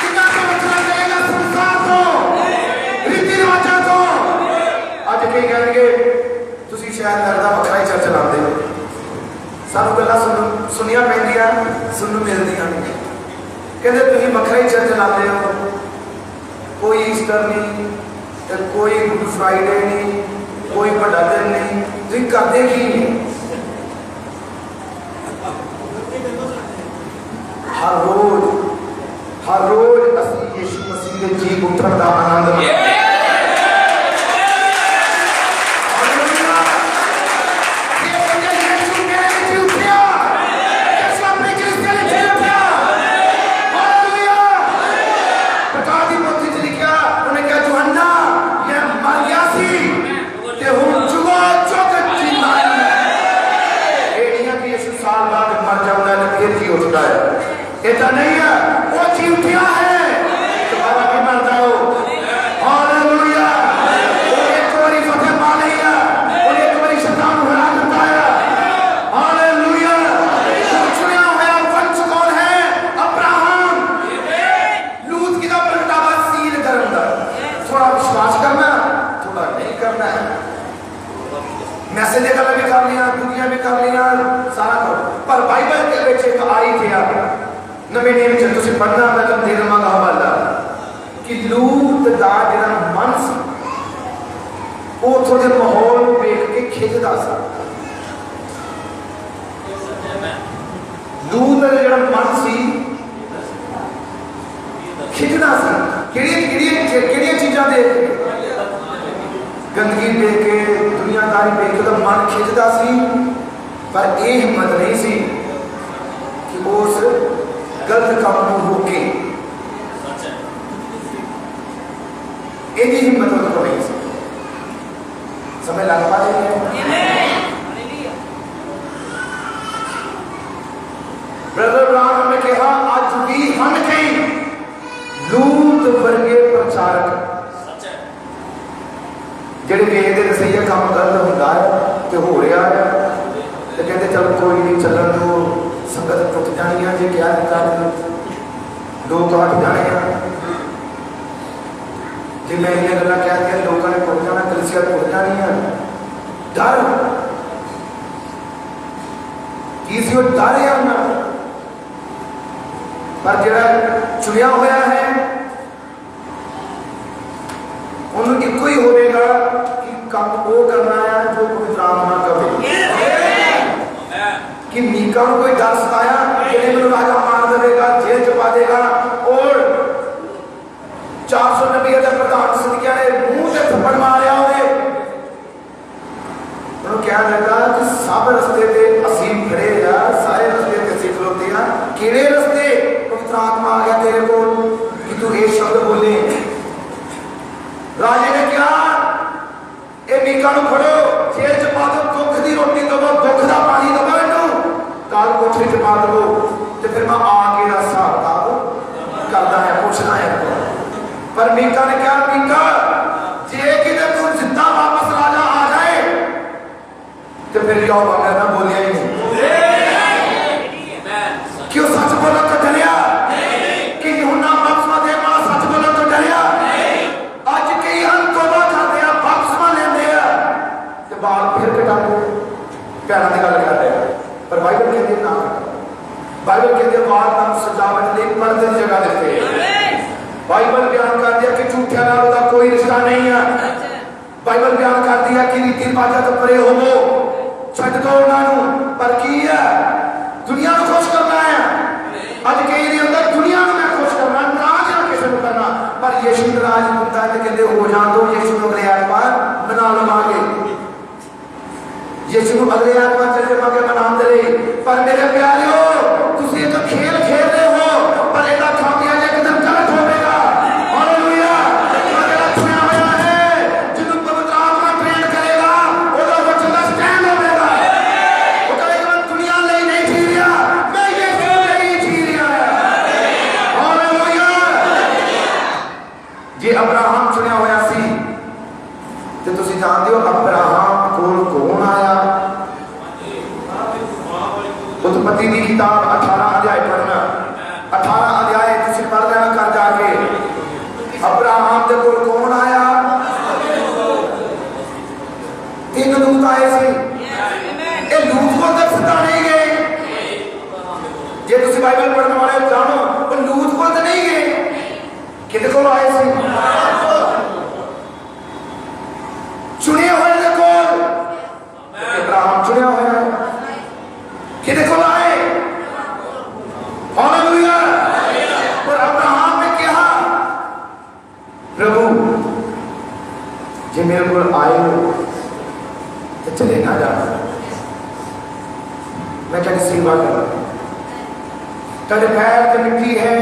कितना तो वखरा करेगा संसार को रीति रिवाजां को आज कई कहेंगे तुसी शायद करदा वखरा ही चर्च लाते हो सानू गल्लां सुनिया पैंदियां सुनन मिलदियां कहते तुम वखरा ही चर्च लाते हो कोई ईस्टर नहीं कोई गुड फ्राइडे नहीं कोई बड़ा दिन नहीं तुम करते की नहीं हर रोज असली यीशु मसीह के जी उठन का आनंद ऐसा नहीं है वो जी उठा है तुम्हारा भी मरता हो हालेलुया वो एक बारी फतेह पा लिया वो एक बारी शैतान हरा देता है हालेलुया चुना हुआ वंश कौन है अब्राहम लूत की तरह प्रगटावा सील करना थोड़ा विश्वास करना थोड़ा नहीं करना है मैसेज गल्लां भी कर लिया दुनिया भी कर लिया सारा करो पर बाइबल के विच एक आई थी नवे नियम च तुसीं पढ़ना मैं तुहानूं दे देवांगा हवाला कि लूत दा जिहड़ा मन सी वो थोड़े माहौल देख के खिजदा सी लूत दा जिहड़ा मन सी खिजदा सी किहड़ियां चीज़ां देख के गंदगी देख के दुनियादारी देख के तो मन खिजदा सी पर यह हिम्मत नहीं सी कि उस गलत काम को रोके यही हिम्मत तो नहीं सी समय लग पा रही है ब्रदर राम ने कहा आज भी हम कहीं लूत वर्गे प्रचारक ਜਿਹੜੇ ਵੇਖਦੇ ਨੇ ਸਹੀ ਕੰਮ ਗਲਤ ਹੁੰਦਾ ਹੈ ਤੇ ਹੋ ਰਿਹਾ ਹੈ ਤੇ ਕਹਿੰਦੇ ਚਲ ਕੋਈ ਨਹੀਂ ਚੱਲਣ ਦੋ ਸੰਗਤ ਟੁੱਟ ਜਾਣੀ ਹੈ ਜੇ ਕਿਹਾ ਦਿੱਤਾ ਲੋਕ ਹਟ ਜਾਣੇ ਆ ਜੇ ਮੈਂ ਇਹ ਗੱਲਾਂ ਕਹਿ ਕੇ ਲੋਕਾਂ ਨੇ ਟੁੱਟ ਜਾਣਾ ਕਲੀਸਿਆ ਟੁੱਟ ਜਾਣੀ ਹੈ ਡਰ ਕੀ ਸੀ ਉਹ ਡਰ ਹੈ ਉਹਨਾਂ ਪਰ ਜਿਹੜਾ ਚੁਣਿਆ ਹੋਇਆ ਹੈ उन्होंने इको ही होगा कि काम वो करना है जो पवित्र आत्मा करे कि मीका को कोई डर सताया कि मैं राजा मार देगा जेल च पा देगा और 400 नबी का प्रधान सदकिया ने मुंह से थप्पड़ मारिया उन्होंने क्या लगा कि सब रस्ते पे असीम खड़े या सारे रस्ते पे असीम खड़ोते हैं किड़े रस्ते पवित्र आत्मा आ गया तेरे को कि तू ये शब्द बोले राजे ने क्या ये मीका नूं फड़ो जेल च पा दो दुख दी रोटी दवो दुख दा पानी दवो इनू काल कोठरी च पा दवो ते फिर मैं आके दा हिसाब किताब करदा है पूछना है पर मीका ने क्या मीका जे किते तू जिंदा वापस राजा आ जाए ते फिर क्या होगा मैं ना बोलिया ही नहीं क्यों सच बोलो तो डरिया कि यूहन्ना बपतिस्मा दे वाला सच बोलो तो डरिया बाल फिर कटाते पैरों की गल कर रहे हैं पर बाइबल कहते ना बाइबल कहते बाल नाम सजावट लिए पर्दे की जगह देते बाइबल बयान कर दिया कि झूठे नाल दा कोई रिश्ता नहीं है बाइबल बयान कर दिया कि रीति रिवाजां तो परे होवो छड्ड दो उन्होंने पर की है दुनिया को खुश करना है अज कई दे अंदर दुनिया को मैं खुश करना नाराज ना किसी को करना पर यीशु नाराज होता है कहते हो जान दो यीशु को अगले ऐतवार मना लवांगे यीशु को अगले ऐतवार चले मांगे मनाते रहे पर मेरे प्यारे तुसी तो खेल खेल रहे हो पर एदा खामियाजा एकदम गलत होगा हालेलुया तेरा चुना होया है जे अब्राहम चुनिया होया सी ते तुसीं जानदे हो अब्राहम कोल कौन आया? उत्पत्ति की किताब 18 अध्याय पढ़ना, 18 अध्याय तुसीं पढ़ लेना कर जाके। अब्राहम दे कोल कौन आया? 3 दूत आए सी। ये लूत को तक सदा नहीं गए। जे तुसीं बाइबल पढ़ने वाले जानो वो लूत को तो नहीं गए, किदे कोल आए सी? चुने हुए दे कोल। अब्राहम चुनिया होया है, किदे कोल आए? हालेलुया। और अब्राहम ने कहा प्रभु जे मेरे को आए हो तो चले ना जा, मैं तेरी सेवा कर, तेरे पैर पे मिट्टी है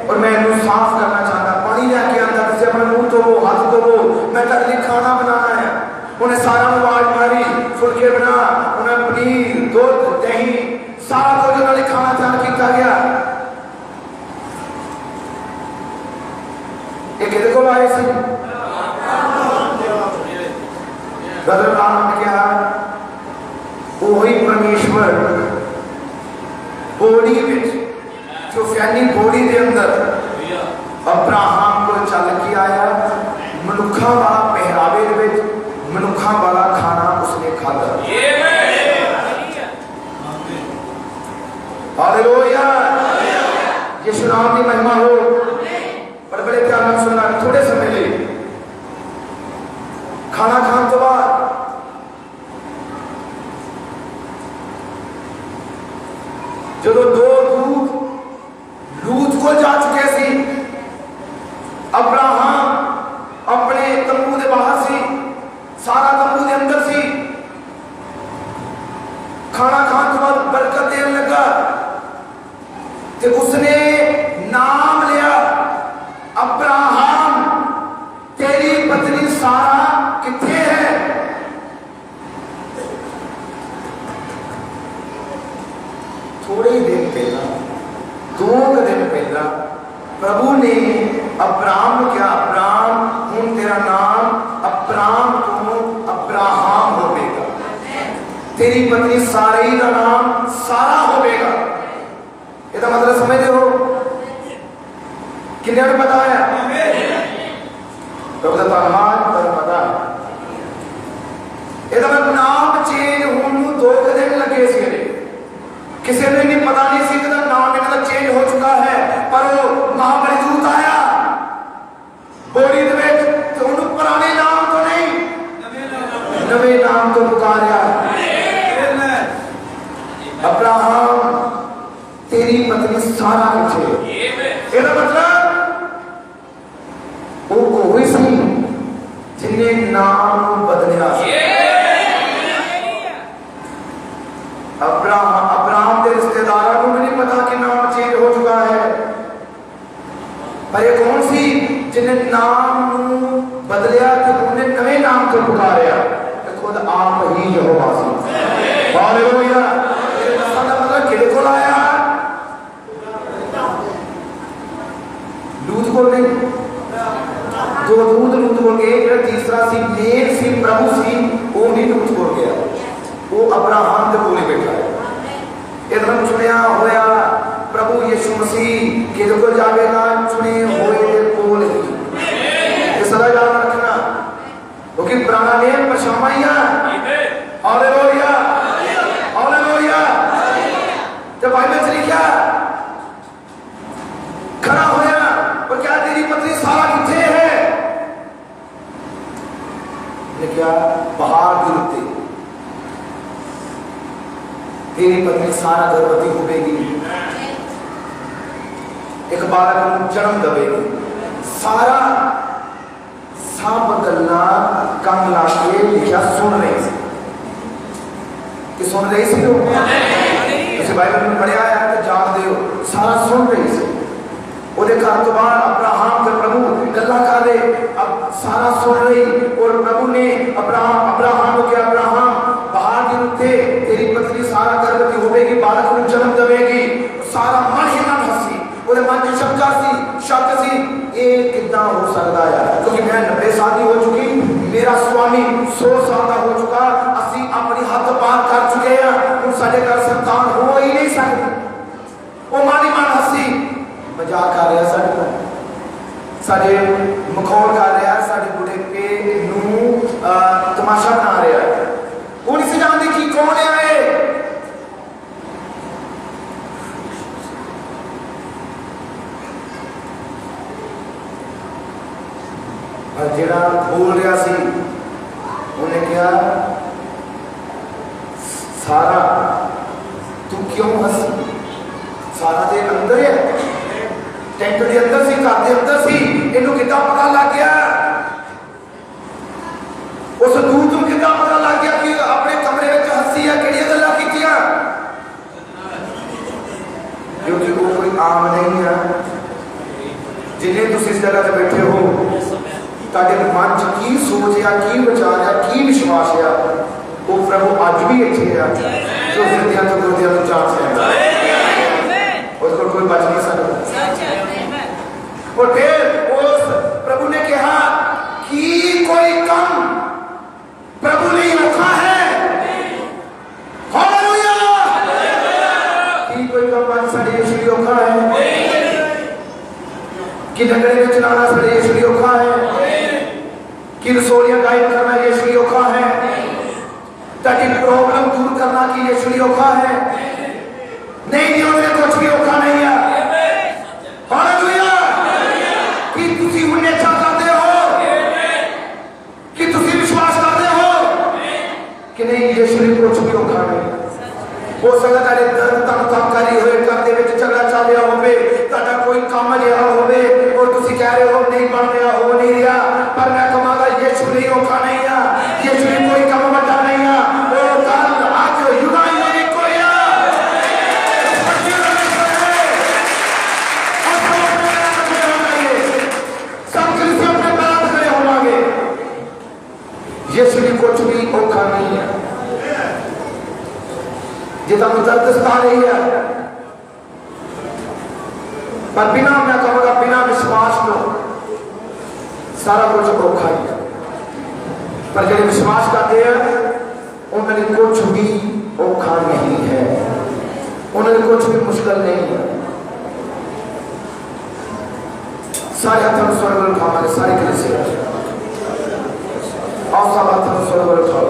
और मैं इन्हें साफ करना चाहता, पानी लेके आंदा, तुझे अपने मुंह धोवो, हाथ धोवो, मैं तेरे लिए खाना बनाना है। उन्हें सारा आवाज मारी, फुलके बना, उन्हें पनीर, दूध, दही सारा कुछ उन्होंने खाना तैयार किया गया। ये किधर को आए सी? ब्रदर अब्राहम ने कहा वही परमेश्वर बॉडी में जो फैनी बॉडी के अंदर अब्राहम को चल के आया, मनुखा वाला पहरावे में मनुखा वाला खाना उसने खाया। हालेलुया। यीशु नाम की महिमा हो। पर बड़े ध्यान से सुनना, थोड़े समय ले खाना खाने तो बाद जो 2 दूत लूत को जा चुके सी, अब्राहम अपने तंबू के बाहर सी, सारा तंबू के अंदर सी। खाना खाने के बाद बरकत देने लगा तो उसने नाम लिया, अब्राहम तेरी पत्नी सारा किथे है? थोड़े ही दिन पहला, 2 दिन पहला प्रभु ने अब्राहम को क्या, अब्राहम हूं तेरा नाम अब्राहम तो अब्राहम होगा, तेरी पत्नी सारी का नाम सारा होगा। ये तो मतलब समझते हो? किन्ने ने पता है? प्रभु का धन्यवाद, तुम पता है। ये तो मतलब नाम चेंज होने 2 दिन लगे सी, किसी ने नहीं पता नहीं सी कि नाम इनका चेंज हो चुका है। पर वो महाबली दूत आया बॉडी दे तो उन्होंने पुराने नाम तो नहीं, नवे नाम तो पुकारा। अब्राहम तेरी पत्नी सारा किथे? ਇਹਦਾ मतलब वो कोई सी जिन्हें नाम बदलिया। अब्राहम के रिश्तेदारों को भी नहीं पता कि नाम चेंज हो चुका है, पर ये कौन सी जिन्हें नाम बदलिया तो उन्हें नवे नाम को पुकारा, खुद आप ही यहोवा सी। हालेलुया। मतलब किधर को लाया? लूत को नहीं, 2 दूत लूत को गए, जो तीसरा सी मेन सी प्रभु सी वो नहीं लूत को गया, वो अब्राहम के कोल बैठा है। एकदम चुनिया होया प्रभु यीशु मसीह किधर को जाएगा? चुने हुए कोल ही। सदा याद रखना, क्योंकि पुराना नियम पशामाइया। Hallelujah, hallelujah. जब बाइबल से लिखा खड़ा होया और क्या तेरी पत्नी सारा किथे है? ने क्या बाहर गिरते तेरी पत्नी सारा गर्भवती होगी, एक बालक को जन्म देगी। सारा सब गल्ला कम लाके लिखा सुन रही सी कि सुन रही सी लोग तुझे बाइबल में पढ़िया है तो जान दे सारा सुन रही सी। ਉਹਦੇ घर तो बाद अब्राहम के प्रभु गल्ला कर रहे, अब सारा सुन रही और प्रभु ने अब्राहम को क्या, अब्राहम बाहर दिन थे तेरी पत्नी सारा गर्भवती होगी, बालक को जन्म देगी। सारा मन ही मन हंसी, ਉਹਦੇ मन में शंका सी, शक सी ये कितना हो सकता है? क्योंकि मैं 90 साल की हो चुकी, मेरा स्वामी 100 साल का हो चुका, असी अपनी हद पार कर चुके हैं, हम साढ़े घर संतान हो ही नहीं सकती। वो मानी मान हसी मजाक कर रहा साढ़े साढ़े मखौल कर रहा, साढ़े बुढ़े नू तमाशा बना रहा है। वो नहीं से जानते कि कौन है जेड़ा बोल रहा सी, उन्हें कहा सारा तू क्यों हसी? सारा दे अंदर है, टेंट के अंदर सी, घर के अंदर सी, इन्हों कितना पता लग गया? उस दूर तो कितना पता लग गया कि अपने कमरे में हसी है, किहड़ियां गल्लां कीतियां? क्योंकि वो कोई आम नहीं है। जिन्हें तुम इस जगह से बैठे हो, ताकि मन च की सोच है, की विचार है, की विश्वास है, वो प्रभु अज भी इत्थे है, जो जिंदियां तो गुरदियां तो जान सकता, उसको कोई बच नहीं सकता। और फिर उस प्रभु ने कहा कि कोई काम प्रभु ने रखा है, हालेलुया, कि कोई काम आज साढ़े यीशु ने रखा है, कि नगरे में चलाना साढ़े यीशु ने रखा है, कि रसोलियां गायब करना यीशु ने रखा है, ताकि प्रॉब्लम दूर करना कि यीशु ने रखा है। नहीं, उन्होंने कुछ भी रखा नहीं है। हालेलुया, कि तुसी उन्हें अच्छा करते हो, कि तुसी विश्वास करते हो कि नहीं यीशु ने कुछ भी रखा नहीं। हो सकता है तन कामकारी होए, घर दे विच झगड़ा चल रहा होवे, ताड़ा कोई काम जिहा होवे और तुसी कह रहे हो नहीं बन रहा, हो नहीं रहा, पर मैं कहांगा यीशु ने रखा नहीं है, यीशु ने कोई काम बड़ा नहीं है। वो कल आज यूनानी कोई है, सब क्रिश्चियन अपने पैर खड़े होंगे। यीशु ने कुछ भी औखा नहीं है, जितना दर्द सता रही है, पर बिना मैं कहूँगा बिना विश्वास को सारा कुछ औखा ही है। पर जो विश्वास करते हैं उन्होंने कुछ भी औखा नहीं है, उन्होंने कुछ भी मुश्किल नहीं है। सारे हाथों स्वर्ग उठाओ, सारे कैसे और सब हाथों स्वर्ग उठाओ।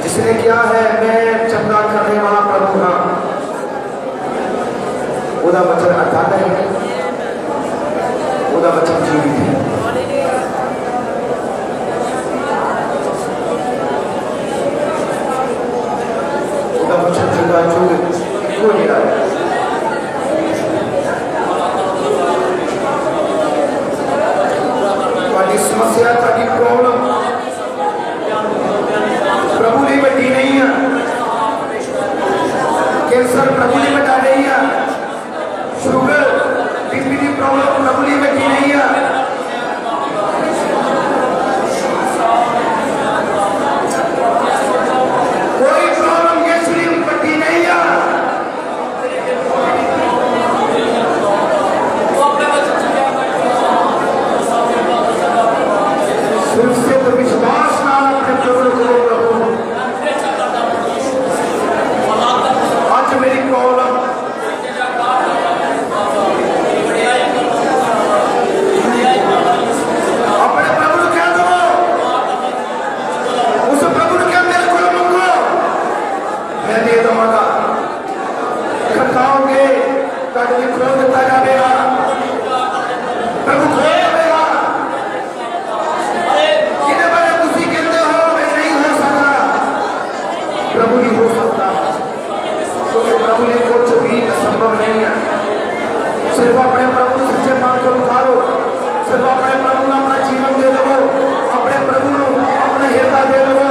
जिसने क्या है, मैं चंगा करने वाला प्रभु हाँ, उदा वचन अटल है, उदा वचन जीवित है। उदा वचन जुदा जुद कोई नहीं रहा। तुम्हारी समस्या, तुम्हारी प्रॉब्लम प्रभु ने बड़ी नहीं है, कैंसर प्रभु ने बता नहीं है, शुगर बीपी की प्रॉब्लम प्रभु ने बड़ी नहीं है, कोई प्रॉब्लम यीशु ने बड़ी नहीं है। सिर्फ से तो विश्वास ना अपने प्रभु को मेरी प्रॉब्लम अपने प्रभु क्या दो, उस प्रभु ने क्या मेरे को मांगो, मैं दे दूंगा। खटकाओगे ताकि खोल देता जाएगा, प्रभु खोल देगा। कितने बार तुसी कहते हो मैं नहीं हो सकता, प्रभु नहीं हो सकता, क्योंकि प्रभु ने कुछ भी असंभव नहीं है। सिर्फ अपने प्रभु को सच्चे मन को पुकारो, सिर्फ अपने प्रभु को अपना जीवन दे दो, अपने प्रभु को अपना हृदय दे दो,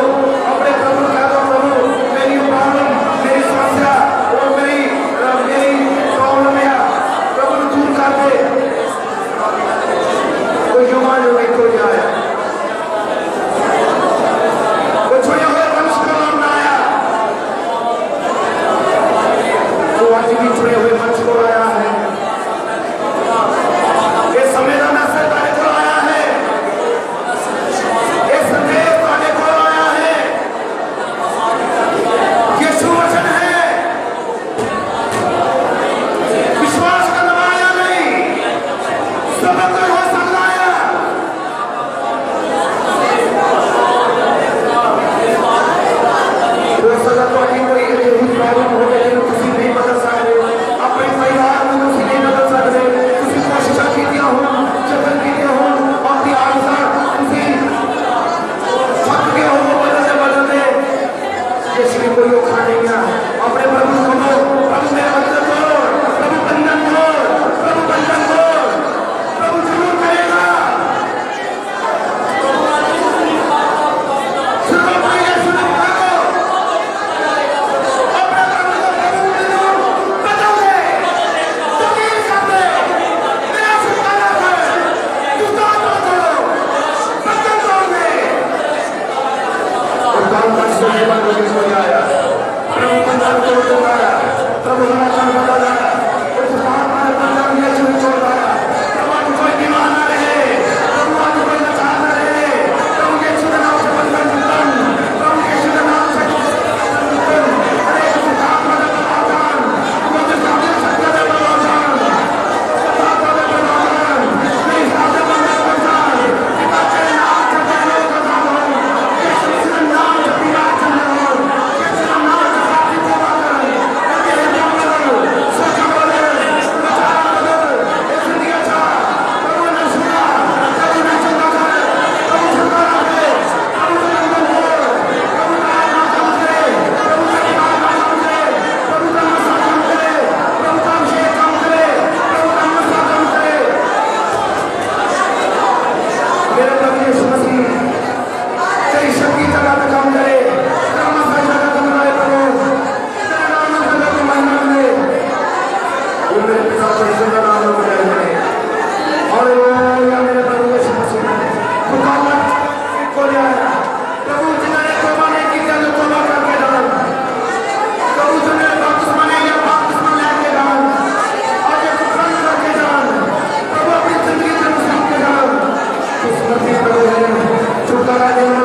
अपने प्रभु को कह दो प्रभु मेरी प्रॉब्लम, मेरी समस्या और मेरी प्रॉब्लम है, प्रभु दूर कर दे। कोई युवा जो कोई आया मसीह प्रभु छुटकारा दे